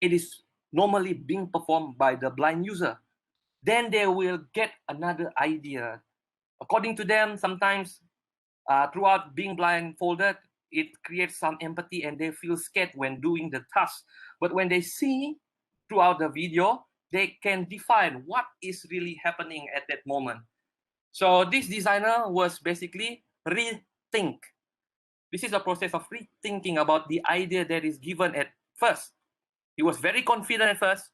[SPEAKER 2] it is normally being performed by the blind user, then they will get another idea. According to them, sometimes throughout being blindfolded, it creates some empathy and they feel scared when doing the task. But when they see throughout the video, they can define what is really happening at that moment. So this designer was basically rethink. This is a process of rethinking about the idea that is given at first. He was very confident at first,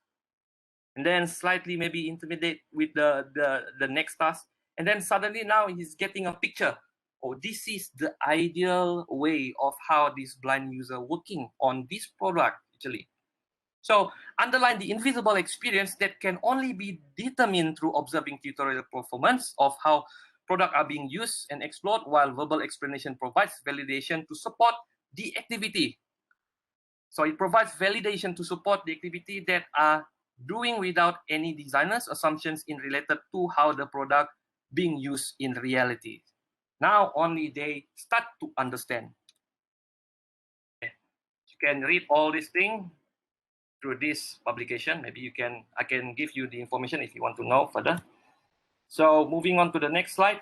[SPEAKER 2] and then slightly maybe intimidate with the next task. And then suddenly now he's getting a picture. Oh, this is the ideal way of how this blind user working on this product actually. So underline the invisible experience that can only be determined through observing tutorial performance of how products are being used and explored, while verbal explanation provides validation to support the activity. So it provides validation to support the activity that are doing without any designer's assumptions in related to how the product being used in reality. Now only they start to understand. You can read all these things through this publication. Maybe I can give you the information if you want to know further. So moving on to the next slide.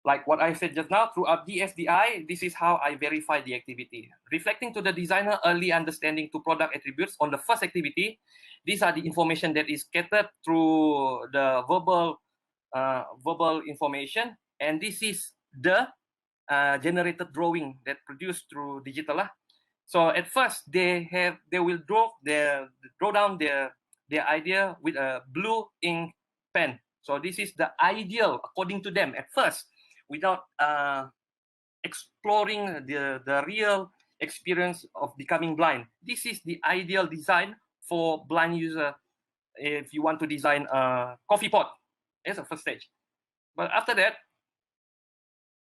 [SPEAKER 2] Like what I said just now, throughout DSDI, this is how I verify the activity. Reflecting to the designer early understanding to product attributes on the first activity, these are the information that is scattered through the verbal information, and this is the generated drawing that produced through digital. So at first they will draw down their idea with a blue ink pen. So this is the ideal according to them at first, without exploring the real experience of becoming blind. This is the ideal design for blind user if you want to design a coffee pot as a first stage. But after that,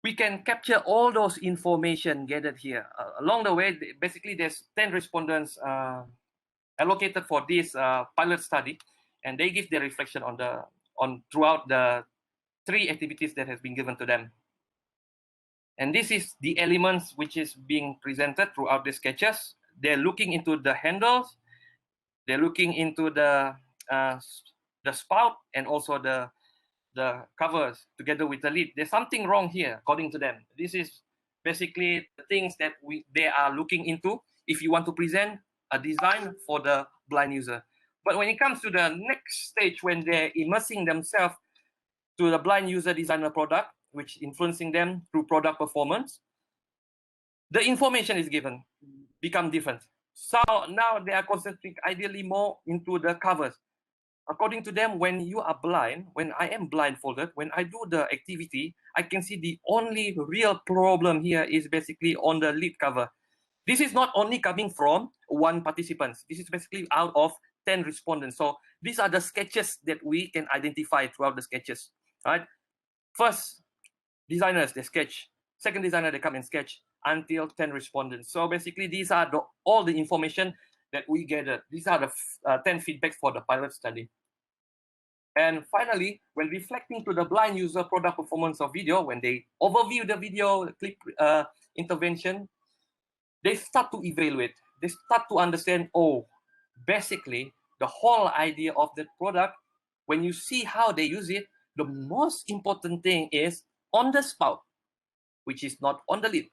[SPEAKER 2] we can capture all those information gathered here. Along the way, basically there's 10 respondents allocated for this pilot study, and they give their reflection on throughout the 3 activities that has been given to them. And this is the elements which is being presented throughout the sketches. They're looking into the handles, they're looking into the spout, and also the covers together with the lid. There's something wrong here, according to them. This is basically the things that they are looking into if you want to present a design for the blind user. But when it comes to the next stage, when they're immersing themselves to the blind user designer product, which influencing them through product performance, the information is given, become different. So now they are concentrating ideally more into the covers. According to them, when you are blind, when I am blindfolded, when I do the activity, I can see the only real problem here is basically on the lid cover. This is not only coming from 1 participant. This is basically out of 10 respondents. So these are the sketches that we can identify throughout the sketches. Right? First, designers, they sketch. Second designer, they come and sketch until 10 respondents. So basically, these are all the information that we gathered. These are the 10 feedbacks for the pilot study. And finally, when reflecting to the blind user product performance of video, when they overview the video clip intervention, they start to evaluate. They start to understand, oh, basically, the whole idea of the product, when you see how they use it, the most important thing is on the spout, which is not on the lid.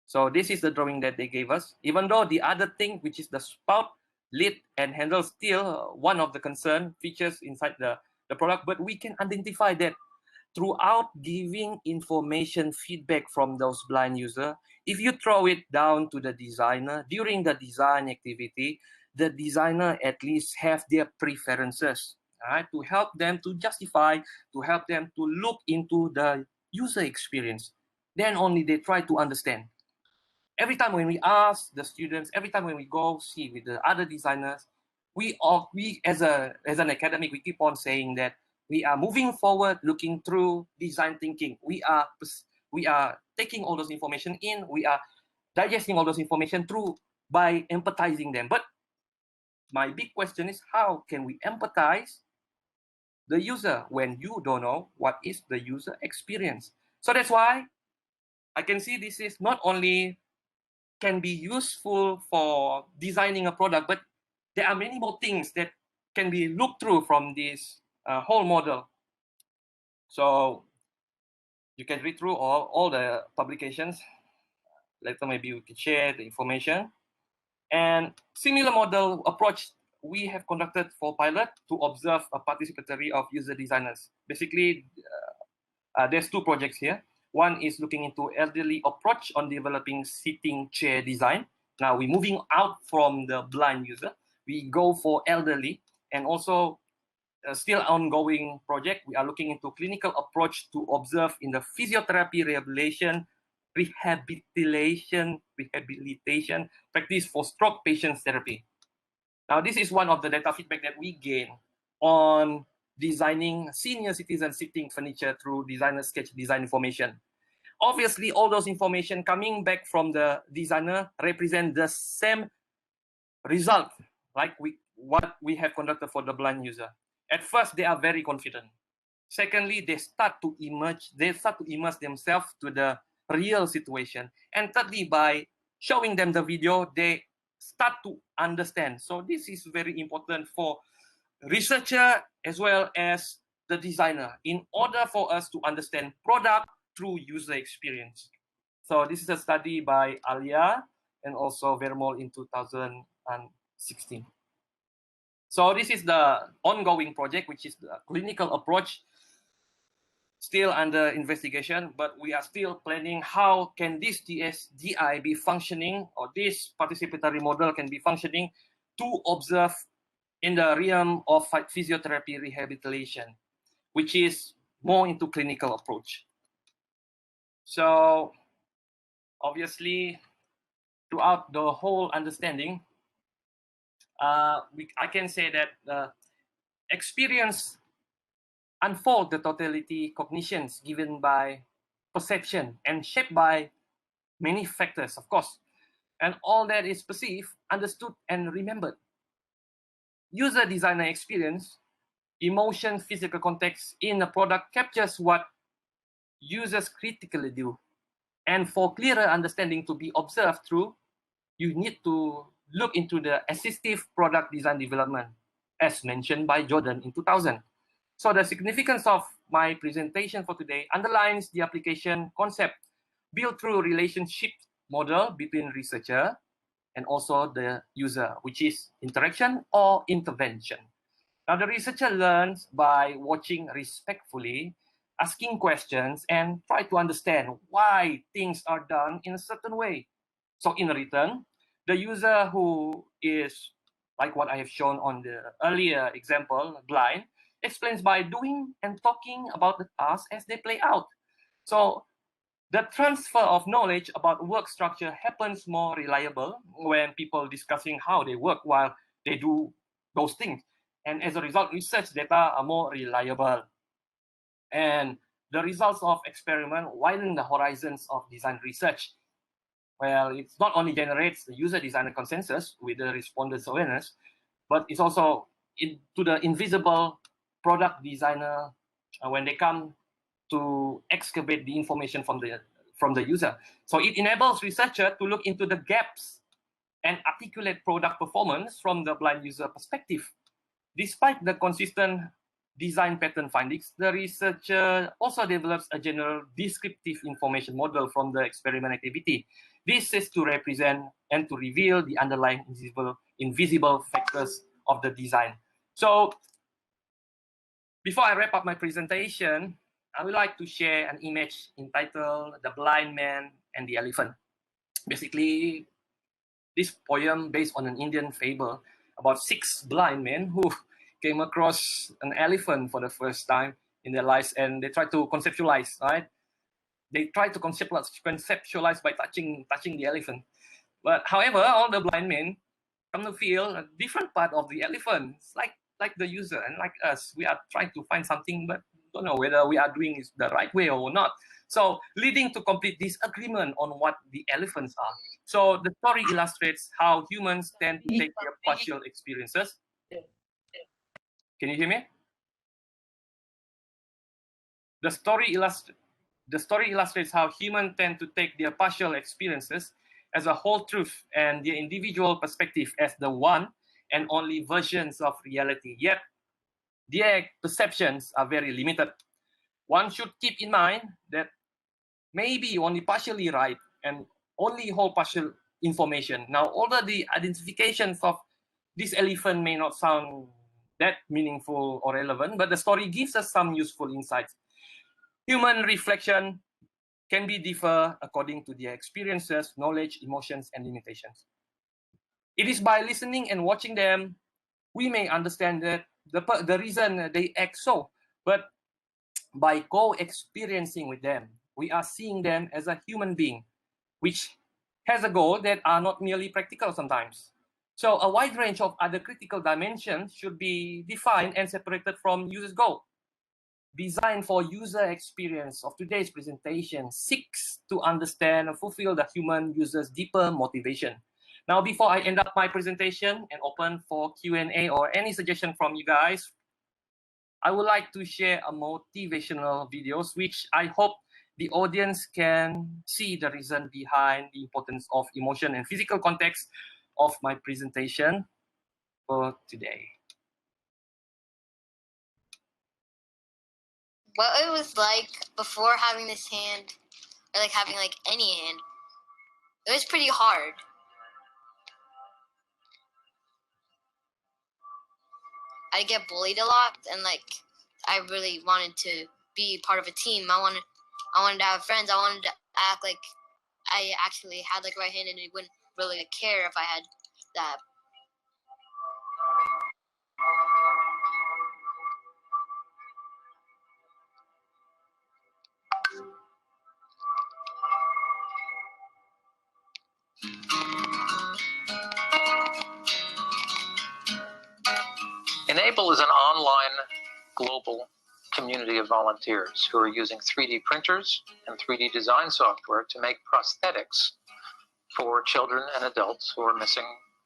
[SPEAKER 2] So this is the drawing that they gave us. Even though the other thing, which is the spout, lid, and handle, still one of the concern features inside the product, but we can identify that throughout giving information feedback from those blind users. If you throw it down to the designer during the design activity, the designer at least have their preferences, right, to help them to justify, to help them to look into the user experience. Then only they try to understand. every time when we ask the students, every time when we go see with the other designers, we as an academic, we keep on saying that we are moving forward, looking through design thinking. We are taking all those information in. We are digesting all those information through by empathizing them. But my big question is, how can we empathize the user when you don't know what is the user experience? So that's why I can see this is not only can be useful for designing a product, but there are many more things that can be looked through from this whole model. So you can read through all the publications. Later, maybe we can share the information. And similar model approach we have conducted for pilot to observe a participatory of user designers. Basically, there's two projects here. One is looking into elderly approach on developing sitting chair design. Now we're moving out from the blind user. We go for elderly, and also still ongoing project. We are looking into clinical approach to observe in the physiotherapy rehabilitation practice for stroke patients therapy. Now, this is one of the data feedback that we gain on designing senior citizen sitting furniture through designer sketch design information. Obviously, all those information coming back from the designer represent the same result like what we have conducted for the blind user. At first, they are very confident. Secondly, they start to immerse themselves to the real situation. And thirdly, by showing them the video, they start to understand. So this is very important for researcher as well as the designer in order for us to understand product through user experience. So this is a study by Alia and also Vermol in 2016. So this is the ongoing project, which is the clinical approach, still under investigation, but we are still planning how can this DSDI be functioning, or this participatory model can be functioning to observe in the realm of physiotherapy rehabilitation, which is more into clinical approach. So obviously, throughout the whole understanding, I can say that experience unfold the totality cognitions given by perception and shaped by many factors, of course. And all that is perceived, understood, and remembered. User designer experience, emotion, physical context in a product captures what users critically do. And for clearer understanding to be observed through, you need to look into the assistive product design development, as mentioned by Jordan in 2000. So the significance of my presentation for today underlines the application concept built through relationship model between researcher and also the user, which is interaction or intervention. Now the researcher learns by watching respectfully, asking questions, and try to understand why things are done in a certain way. So in return, the user who is, like what I have shown on the earlier example, blind, explains by doing and talking about the tasks as they play out. So the transfer of knowledge about work structure happens more reliable when people discussing how they work while they do those things. And as a result, research data are more reliable. And the results of experiment widen the horizons of design research. Well, it not only generates the user designer consensus with the respondents' awareness, but it's also into the invisible product designer when they come to excavate the information from the user. So it enables researcher to look into the gaps and articulate product performance from the blind user perspective. Despite the consistent design pattern findings, the researcher also develops a general descriptive information model from the experiment activity. This is to represent and to reveal the underlying invisible factors of the design. So before I wrap up my presentation, I would like to share an image entitled The Blind Man and the Elephant. Basically, this poem based on an Indian fable about 6 blind men who came across an elephant for the first time in their lives, and they try to conceptualize, right? They try to conceptualize by touching the elephant. But however, all the blind men come to feel a different part of the elephant. It's like the user and like us. We are trying to find something, but don't know whether we are doing it the right way or not. So leading to complete disagreement on what the elephants are. So the story illustrates how humans tend to take their partial experiences. Can you hear me? The story illustrates how humans tend to take their partial experiences as a whole truth and their individual perspective as the one and only versions of reality. Yet, their perceptions are very limited. One should keep in mind that maybe only partially right and only whole partial information. Now, although the identifications of this elephant may not sound that meaningful or relevant, but the story gives us some useful insights. Human reflection can be differ according to their experiences, knowledge, emotions, and limitations. It is by listening and watching them, we may understand that the reason they act so, but by co-experiencing with them, we are seeing them as a human being, which has a goal that are not merely practical sometimes. So a wide range of other critical dimensions should be defined and separated from user's goal. Design for user experience of today's presentation seeks to understand and fulfill the human user's deeper motivation. Now, before I end up my presentation and open for Q&A or any suggestion from you guys, I would like to share a motivational videos, which I hope the audience can see the reason behind the importance of emotion and physical context of my presentation for today.
[SPEAKER 7] What it was like before having this hand, or like having like any hand, it was pretty hard. I get bullied a lot, and like I really wanted to be part of a team. I wanted to have friends. I wanted to act like I actually had like right hand, and it wouldn't really care if I had that.
[SPEAKER 8] Enable is an online global community of volunteers who are using 3D printers and 3D design software to make prosthetics for children and adults who are missing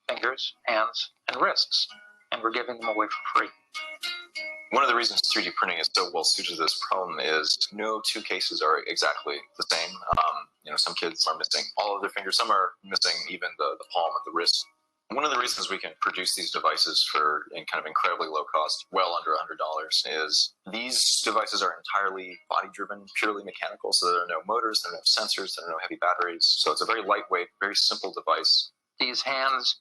[SPEAKER 8] fingers, hands, and wrists, and we're giving them away for free.
[SPEAKER 9] One of the reasons 3D printing is so well suited to this problem is no two cases are exactly the same. Some kids are missing all of their fingers, some are missing even the palm of the wrist. One of the reasons we can produce these devices for kind of incredibly low cost, well under $100, is these devices are entirely body-driven, purely mechanical, so there are no motors, there are no sensors, there are no heavy batteries. So it's a very lightweight, very simple device.
[SPEAKER 8] These hands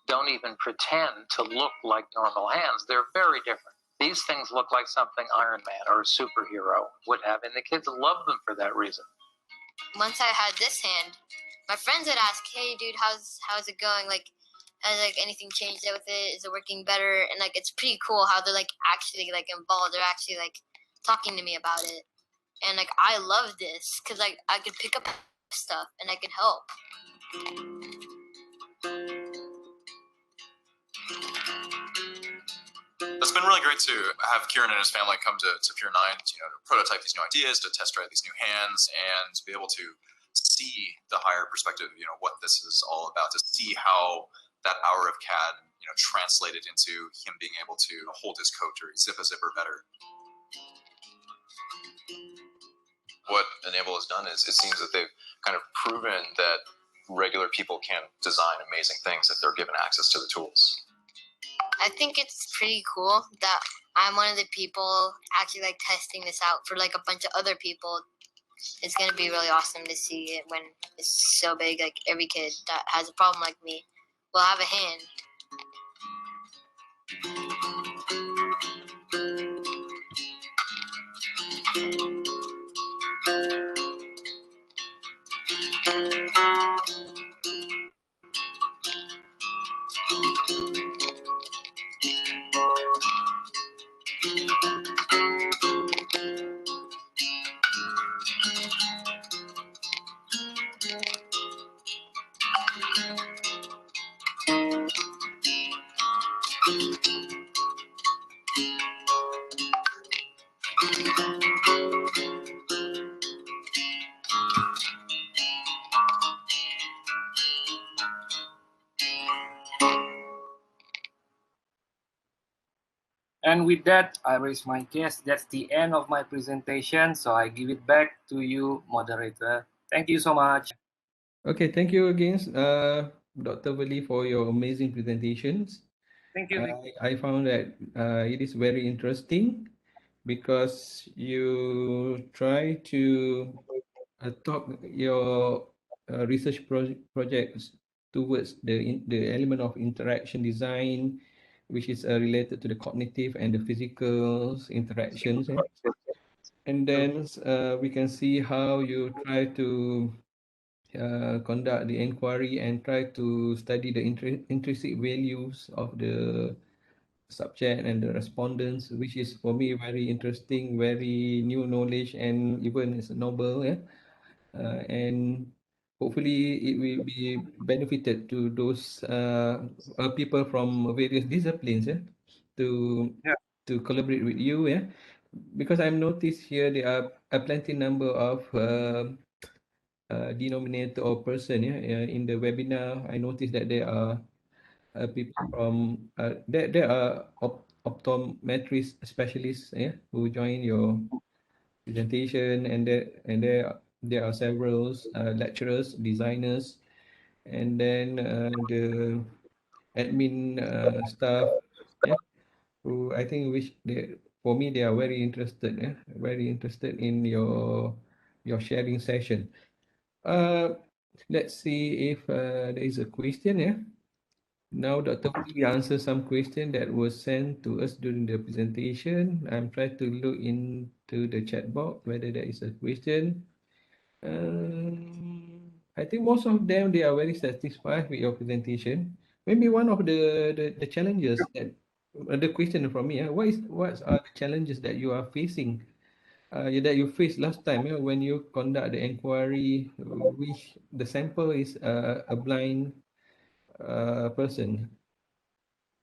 [SPEAKER 8] don't even pretend to look like normal hands. They're very different. These things look like something Iron Man or a superhero would have, and the kids love them for that reason.
[SPEAKER 7] Once I had this hand, my friends would ask, "Hey, dude, how's it going? Like, has like anything changed with it? Is it working better?" And like, it's pretty cool how they're like actually like involved. They're actually like talking to me about it, and like I love this because like I could pick up stuff and I could help.
[SPEAKER 10] It's been really great to have Kieran and his family come to Pure 9, to prototype these new ideas, to test drive these new hands, and to be able to see the higher perspective, what this is all about, to see how that hour of CAD, translated into him being able to hold his coat or zip a zipper better.
[SPEAKER 9] What Enable has done is it seems that they've kind of proven that regular people can design amazing things if they're given access to the tools.
[SPEAKER 7] I think it's pretty cool that I'm one of the people actually like testing this out for like a bunch of other people. It's going to be really awesome to see it when it's so big. Like every kid that has a problem like me will have a hand.
[SPEAKER 2] And with that, I raise my case. That's the end of my presentation. So I give it back to you, moderator. Thank you so much.
[SPEAKER 1] Okay, thank you again, Dr. Vali, for your amazing presentations.
[SPEAKER 2] Thank you.
[SPEAKER 1] I found that it is very interesting because you try to talk your research projects towards the element of interaction design, which is related to the cognitive and the physical interactions. And then we can see how you try to conduct the inquiry and try to study the intrinsic values of the subject and the respondents, which is for me very interesting, very new knowledge, and even it's noble. And hopefully it will be benefited to those people from various disciplines to collaborate with you. Because I've noticed here there are a plenty number of denominator or person in the webinar. I noticed that there are people from there are optometrist specialists who join your presentation, and there are several lecturers, designers, and then the admin staff, who I think for me they are very interested in your sharing session. Let's see if there is a question. Now, Dr. Puli answer some question that was sent to us during the presentation. I'm trying to look into the chat box whether there is a question. I think most of them, they are very satisfied with your presentation. Maybe one of the challenges that the question from me, what are the challenges that you are facing, that you faced last time when you conduct the inquiry, which the sample is a blind person?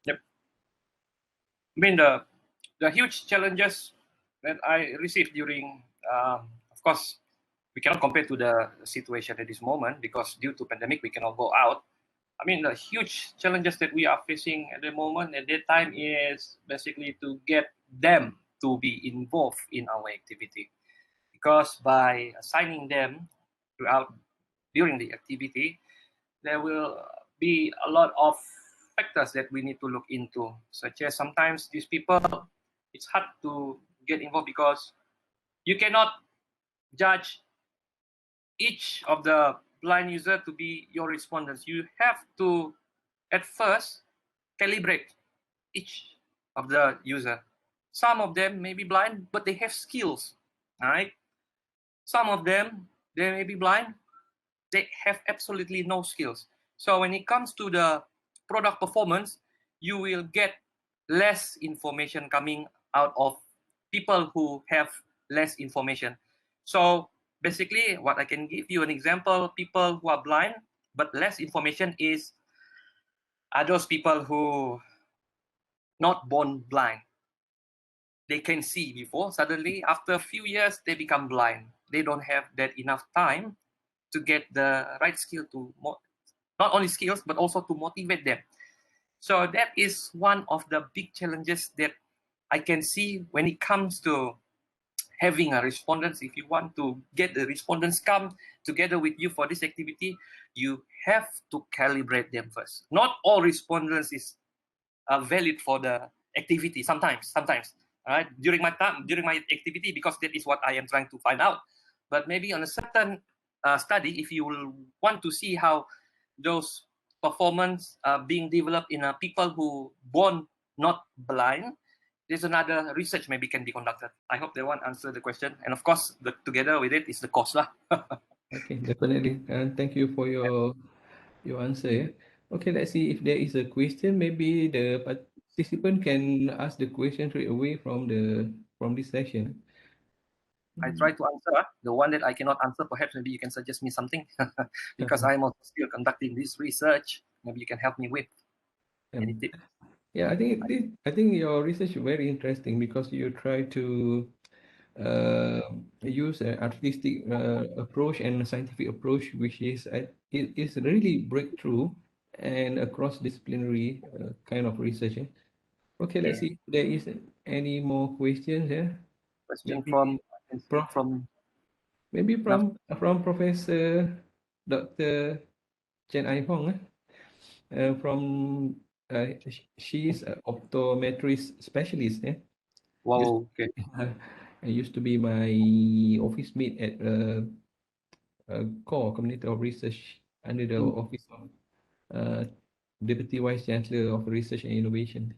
[SPEAKER 2] Yep. I mean, the huge challenges that I received during, of course, we cannot compare to the situation at this moment because due to pandemic, we cannot go out. I mean, the huge challenges that we are facing at the moment at that time is basically to get them to be involved in our activity. Because by assigning them during the activity, there will be a lot of factors that we need to look into, such as sometimes these people, it's hard to get involved because you cannot judge each of the blind user to be your respondents. You have to, at first, calibrate each of the user. Some of them may be blind, but they have skills, all right? Some of them, they may be blind, they have absolutely no skills. So when it comes to the product performance, you will get less information coming out of people who have less information. So basically, what I can give you an example, people who are blind but less information are those people who not born blind. They can see before, suddenly after a few years, they become blind. They don't have that enough time to get the right skill to not only skills, but also to motivate them. So that is one of the big challenges that I can see when it comes to having a respondents. If you want to get the respondents come together with you for this activity, you have to calibrate them first. Not all respondents is valid for the activity. Sometimes, all right, during my activity, because that is what I am trying to find out. But maybe on a certain study, if you will want to see how those performance being developed in people who born not blind, there's another research maybe can be conducted. I hope that one answer the question. And of course, together with it is the cost lah.
[SPEAKER 1] Okay, definitely. And thank you for your answer. Okay, let's see if there is a question. Maybe the participant can ask the question straight away from this session.
[SPEAKER 2] I try to answer. The one that I cannot answer, perhaps maybe you can suggest me something because I'm also still conducting this research. Maybe you can help me with any tip.
[SPEAKER 1] Yeah, I think your research is very interesting because you try to use an artistic approach and a scientific approach, which is it is really breakthrough and across disciplinary kind of research. Okay, let's see if there is any more questions.
[SPEAKER 2] Question
[SPEAKER 1] Maybe
[SPEAKER 2] from
[SPEAKER 1] Prof. Maybe from Professor Dr. Chen Ai Hong. From she is an optometrist specialist.
[SPEAKER 2] Wow. Okay.
[SPEAKER 1] I used to be my office mate at core community of research under the office of Deputy Vice Chancellor of Research and Innovation.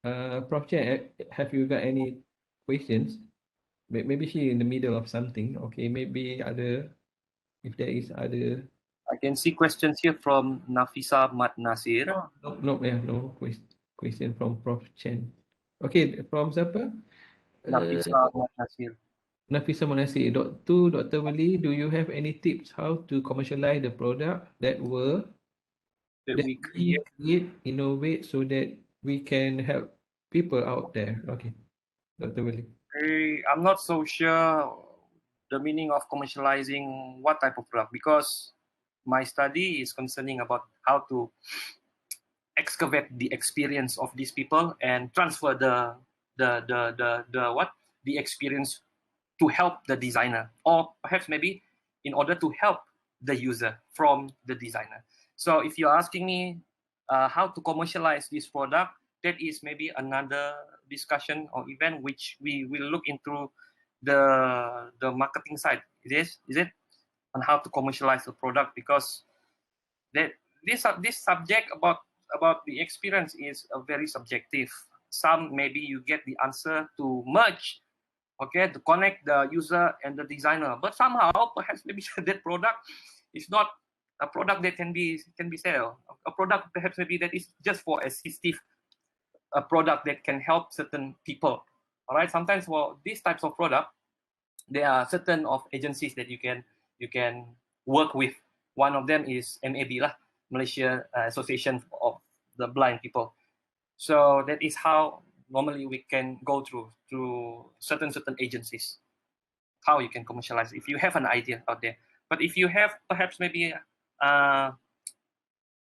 [SPEAKER 1] Prof. Chen, have you got any questions? Maybe she in the middle of something. Okay, maybe other, if there is other.
[SPEAKER 2] I can see questions here from Nafisa Mat Nasir.
[SPEAKER 1] No question from Prof. Chen. Okay, from siapa?
[SPEAKER 2] Nafisa Mat Nasir.
[SPEAKER 1] Nafisa Manasi. Dr. Wali, do you have any tips how to commercialize the product that we create, innovate so that we can help people out there? Okay, Dr. Wali.
[SPEAKER 2] I'm not so sure the meaning of commercializing what type of product, because my study is concerning about how to excavate the experience of these people and transfer the experience to help the designer, or perhaps maybe in order to help the user from the designer. So if you're asking me how to commercialize this product, that is maybe another discussion or event which we will look into the marketing side. Is it on how to commercialize the product, because that this subject about the experience is very subjective. Some maybe you get the answer to merge, okay, to connect the user and the designer, but somehow perhaps maybe that product is not a product that can be sold. A product perhaps maybe that is just for assistive, a product that can help certain people. All right, sometimes for these types of product, there are certain of agencies that you can work with. One of them is MAB lah, Malaysia Association of the Blind People. So that is how normally we can go through certain agencies, how you can commercialize if you have an idea out there. But if you have perhaps maybe other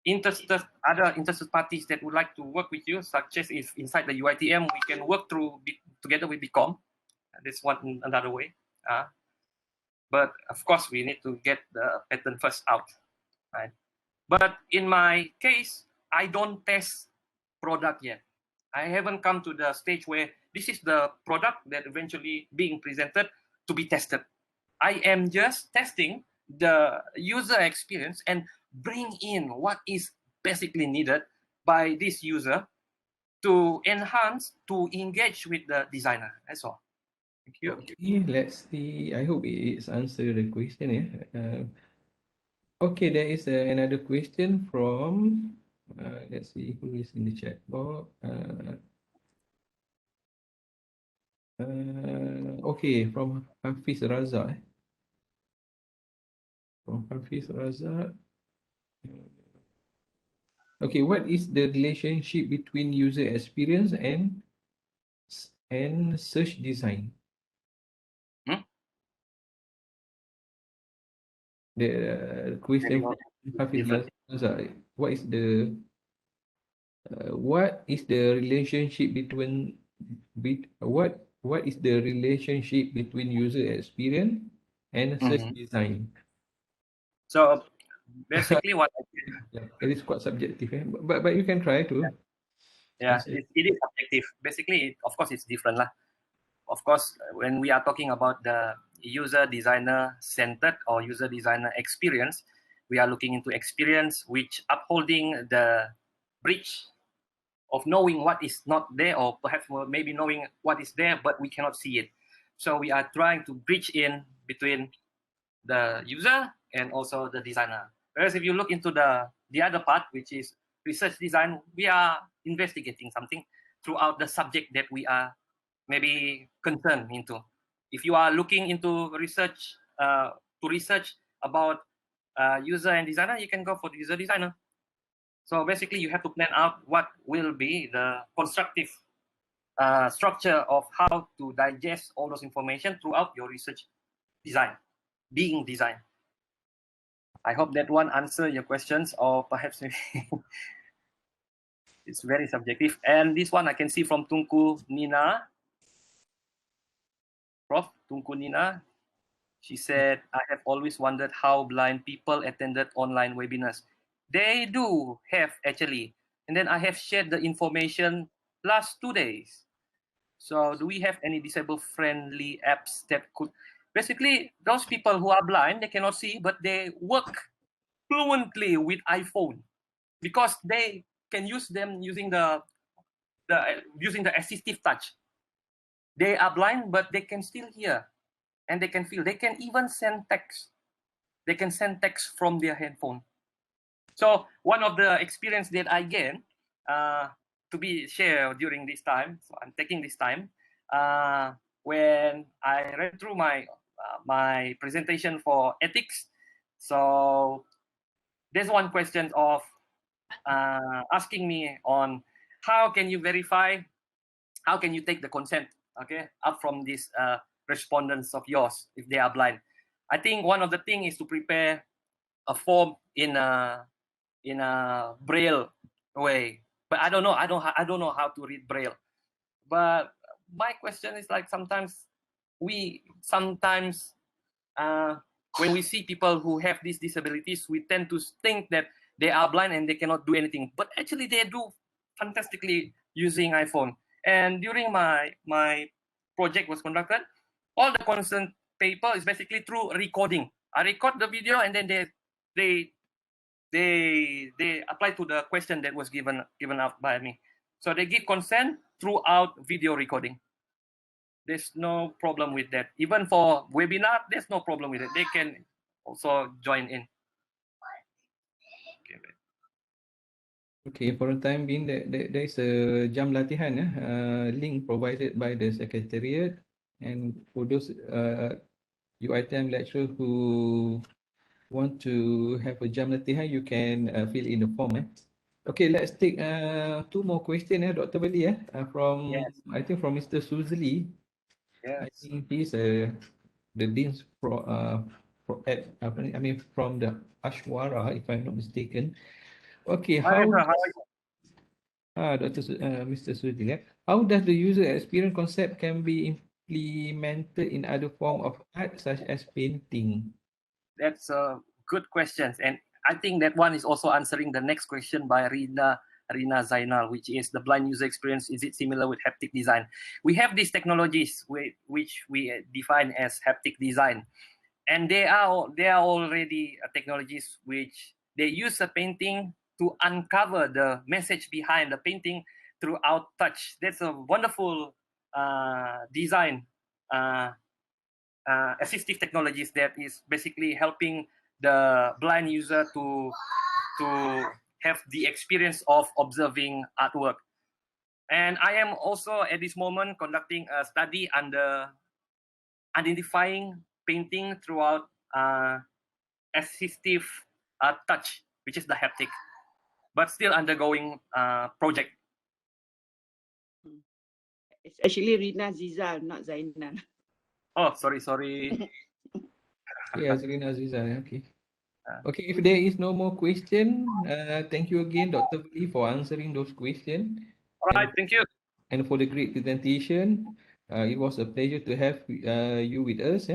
[SPEAKER 2] interested parties that would like to work with you, such as if inside the UiTM we can work together with BCom. That's one another way. But of course we need to get the patent first out, right? But in my case, I don't test product yet. I haven't come to the stage where this is the product that eventually being presented to be tested. I am just testing the user experience and bring in what is basically needed by this user to enhance, to engage with the designer. That's all. Thank you.
[SPEAKER 1] Okay, let's see. I hope it's answered the question. Okay, there is another question from, let's see who is in the chat box. Okay, from Hafiz Raza. From Hafiz Raza. Okay, what is the relationship between user experience and search design? The question from Hafiz Raza. What is the relationship between what is the relationship between user experience and search design?
[SPEAKER 2] So basically what
[SPEAKER 1] it is quite subjective, but you can try to.
[SPEAKER 2] Yeah, it is subjective. Basically, of course, it's different lah. Of course, when we are talking about the user designer centered or user designer experience, we are looking into experience which upholding the bridge of knowing what is not there, or perhaps maybe knowing what is there but we cannot see it. So we are trying to bridge in between the user and also the designer. Whereas if you look into the other part, which is research design, we are investigating something throughout the subject that we are maybe concerned into. If you are looking into research about user and designer, you can go for the user designer. So basically, you have to plan out what will be the constructive structure of how to digest all those information throughout your research design, being design. I hope that one answer your questions, or perhaps maybe it's very subjective. And this one I can see from Tunku Nina. Prof. Tunku Nina. She said, I have always wondered how blind people attended online webinars. They do have actually. And then I have shared the information last 2 days. So do we have any disabled friendly apps that could, basically those people who are blind, they cannot see, but they work fluently with iPhone because they can use them using the assistive touch. They are blind, but they can still hear and they can feel. They can even send text. They can send text from their headphone. So one of the experience that I gained to be shared during this time, so I'm taking this time, when I read through my my presentation for ethics. So there's one question of asking me on how can you verify, how can you take the consent, okay, up from these respondents of yours if they are blind. I think one of the things is to prepare a form in a braille way, but I don't know how to read braille. But my question is like sometimes when we see people who have these disabilities, we tend to think that they are blind and they cannot do anything, but actually they do fantastically using iPhone. And during my project was conducted, all the consent paper is basically through recording. I record the video and then they apply to the question that was given out by me. So they give consent throughout video recording. There's no problem with that. Even for webinar, there's no problem with it. They can also join in.
[SPEAKER 1] Okay, for the time being, there is a jam latihan link provided by the Secretariat, and for those UiTM lecturer who want to have a jam latihan, you can fill in the form. Okay, let's take 2 more questions, Dr. Bali, from
[SPEAKER 2] Yes.
[SPEAKER 1] I think from Mr. Suzli.
[SPEAKER 2] Yes.
[SPEAKER 1] I think he's the dean's from the Ashwara, if I'm not mistaken. Okay,
[SPEAKER 2] Hi,
[SPEAKER 1] how
[SPEAKER 2] sir, how are you?
[SPEAKER 1] Mr. Sudhir, how does the user experience concept can be implemented in other form of art such as painting?
[SPEAKER 2] That's a good question, and I think that one is also answering the next question by Rina Zainal, which is the blind user experience. Is it similar with haptic design? We have these technologies which we define as haptic design, and they are already technologies which they use a painting to uncover the message behind the painting throughout touch. That's a wonderful design. Assistive technologies that is basically helping the blind user to have the experience of observing artwork. And I am also at this moment conducting a study under identifying painting throughout assistive touch, which is the haptic, but still undergoing project.
[SPEAKER 11] It's actually Rina Zizal, not Zainal.
[SPEAKER 2] Oh, sorry.
[SPEAKER 1] Yes, Rina Aziza, okay. Okay, if there is no more question, thank you again, Dr. Bali, for answering those questions.
[SPEAKER 2] All right, thank you.
[SPEAKER 1] And for the great presentation. It was a pleasure to have you with us.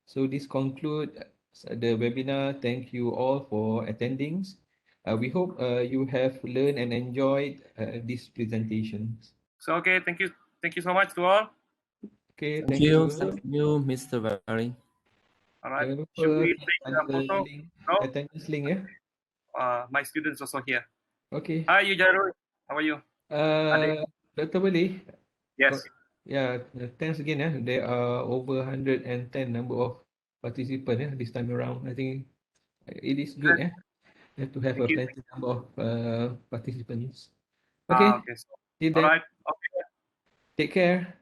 [SPEAKER 1] So this concludes the webinar. Thank you all for attending. We hope you have learned and enjoyed this presentation.
[SPEAKER 2] So okay, thank you so much to all.
[SPEAKER 1] Okay,
[SPEAKER 12] thank you, Mr. Vary.
[SPEAKER 2] All right. Should we take the photo?
[SPEAKER 1] Link,
[SPEAKER 2] No?
[SPEAKER 1] attendance link, yeah?
[SPEAKER 2] My students also here.
[SPEAKER 1] Okay.
[SPEAKER 2] Hi, Yujaru. How are you?
[SPEAKER 1] Dr. Bali.
[SPEAKER 2] Yes.
[SPEAKER 1] Yeah, thanks again. There are over 110 number of participants this time around. I think it is good to have a plenty number of participants. Okay.
[SPEAKER 2] Okay.
[SPEAKER 1] Till
[SPEAKER 2] All
[SPEAKER 1] then,
[SPEAKER 2] right. Okay.
[SPEAKER 1] take care.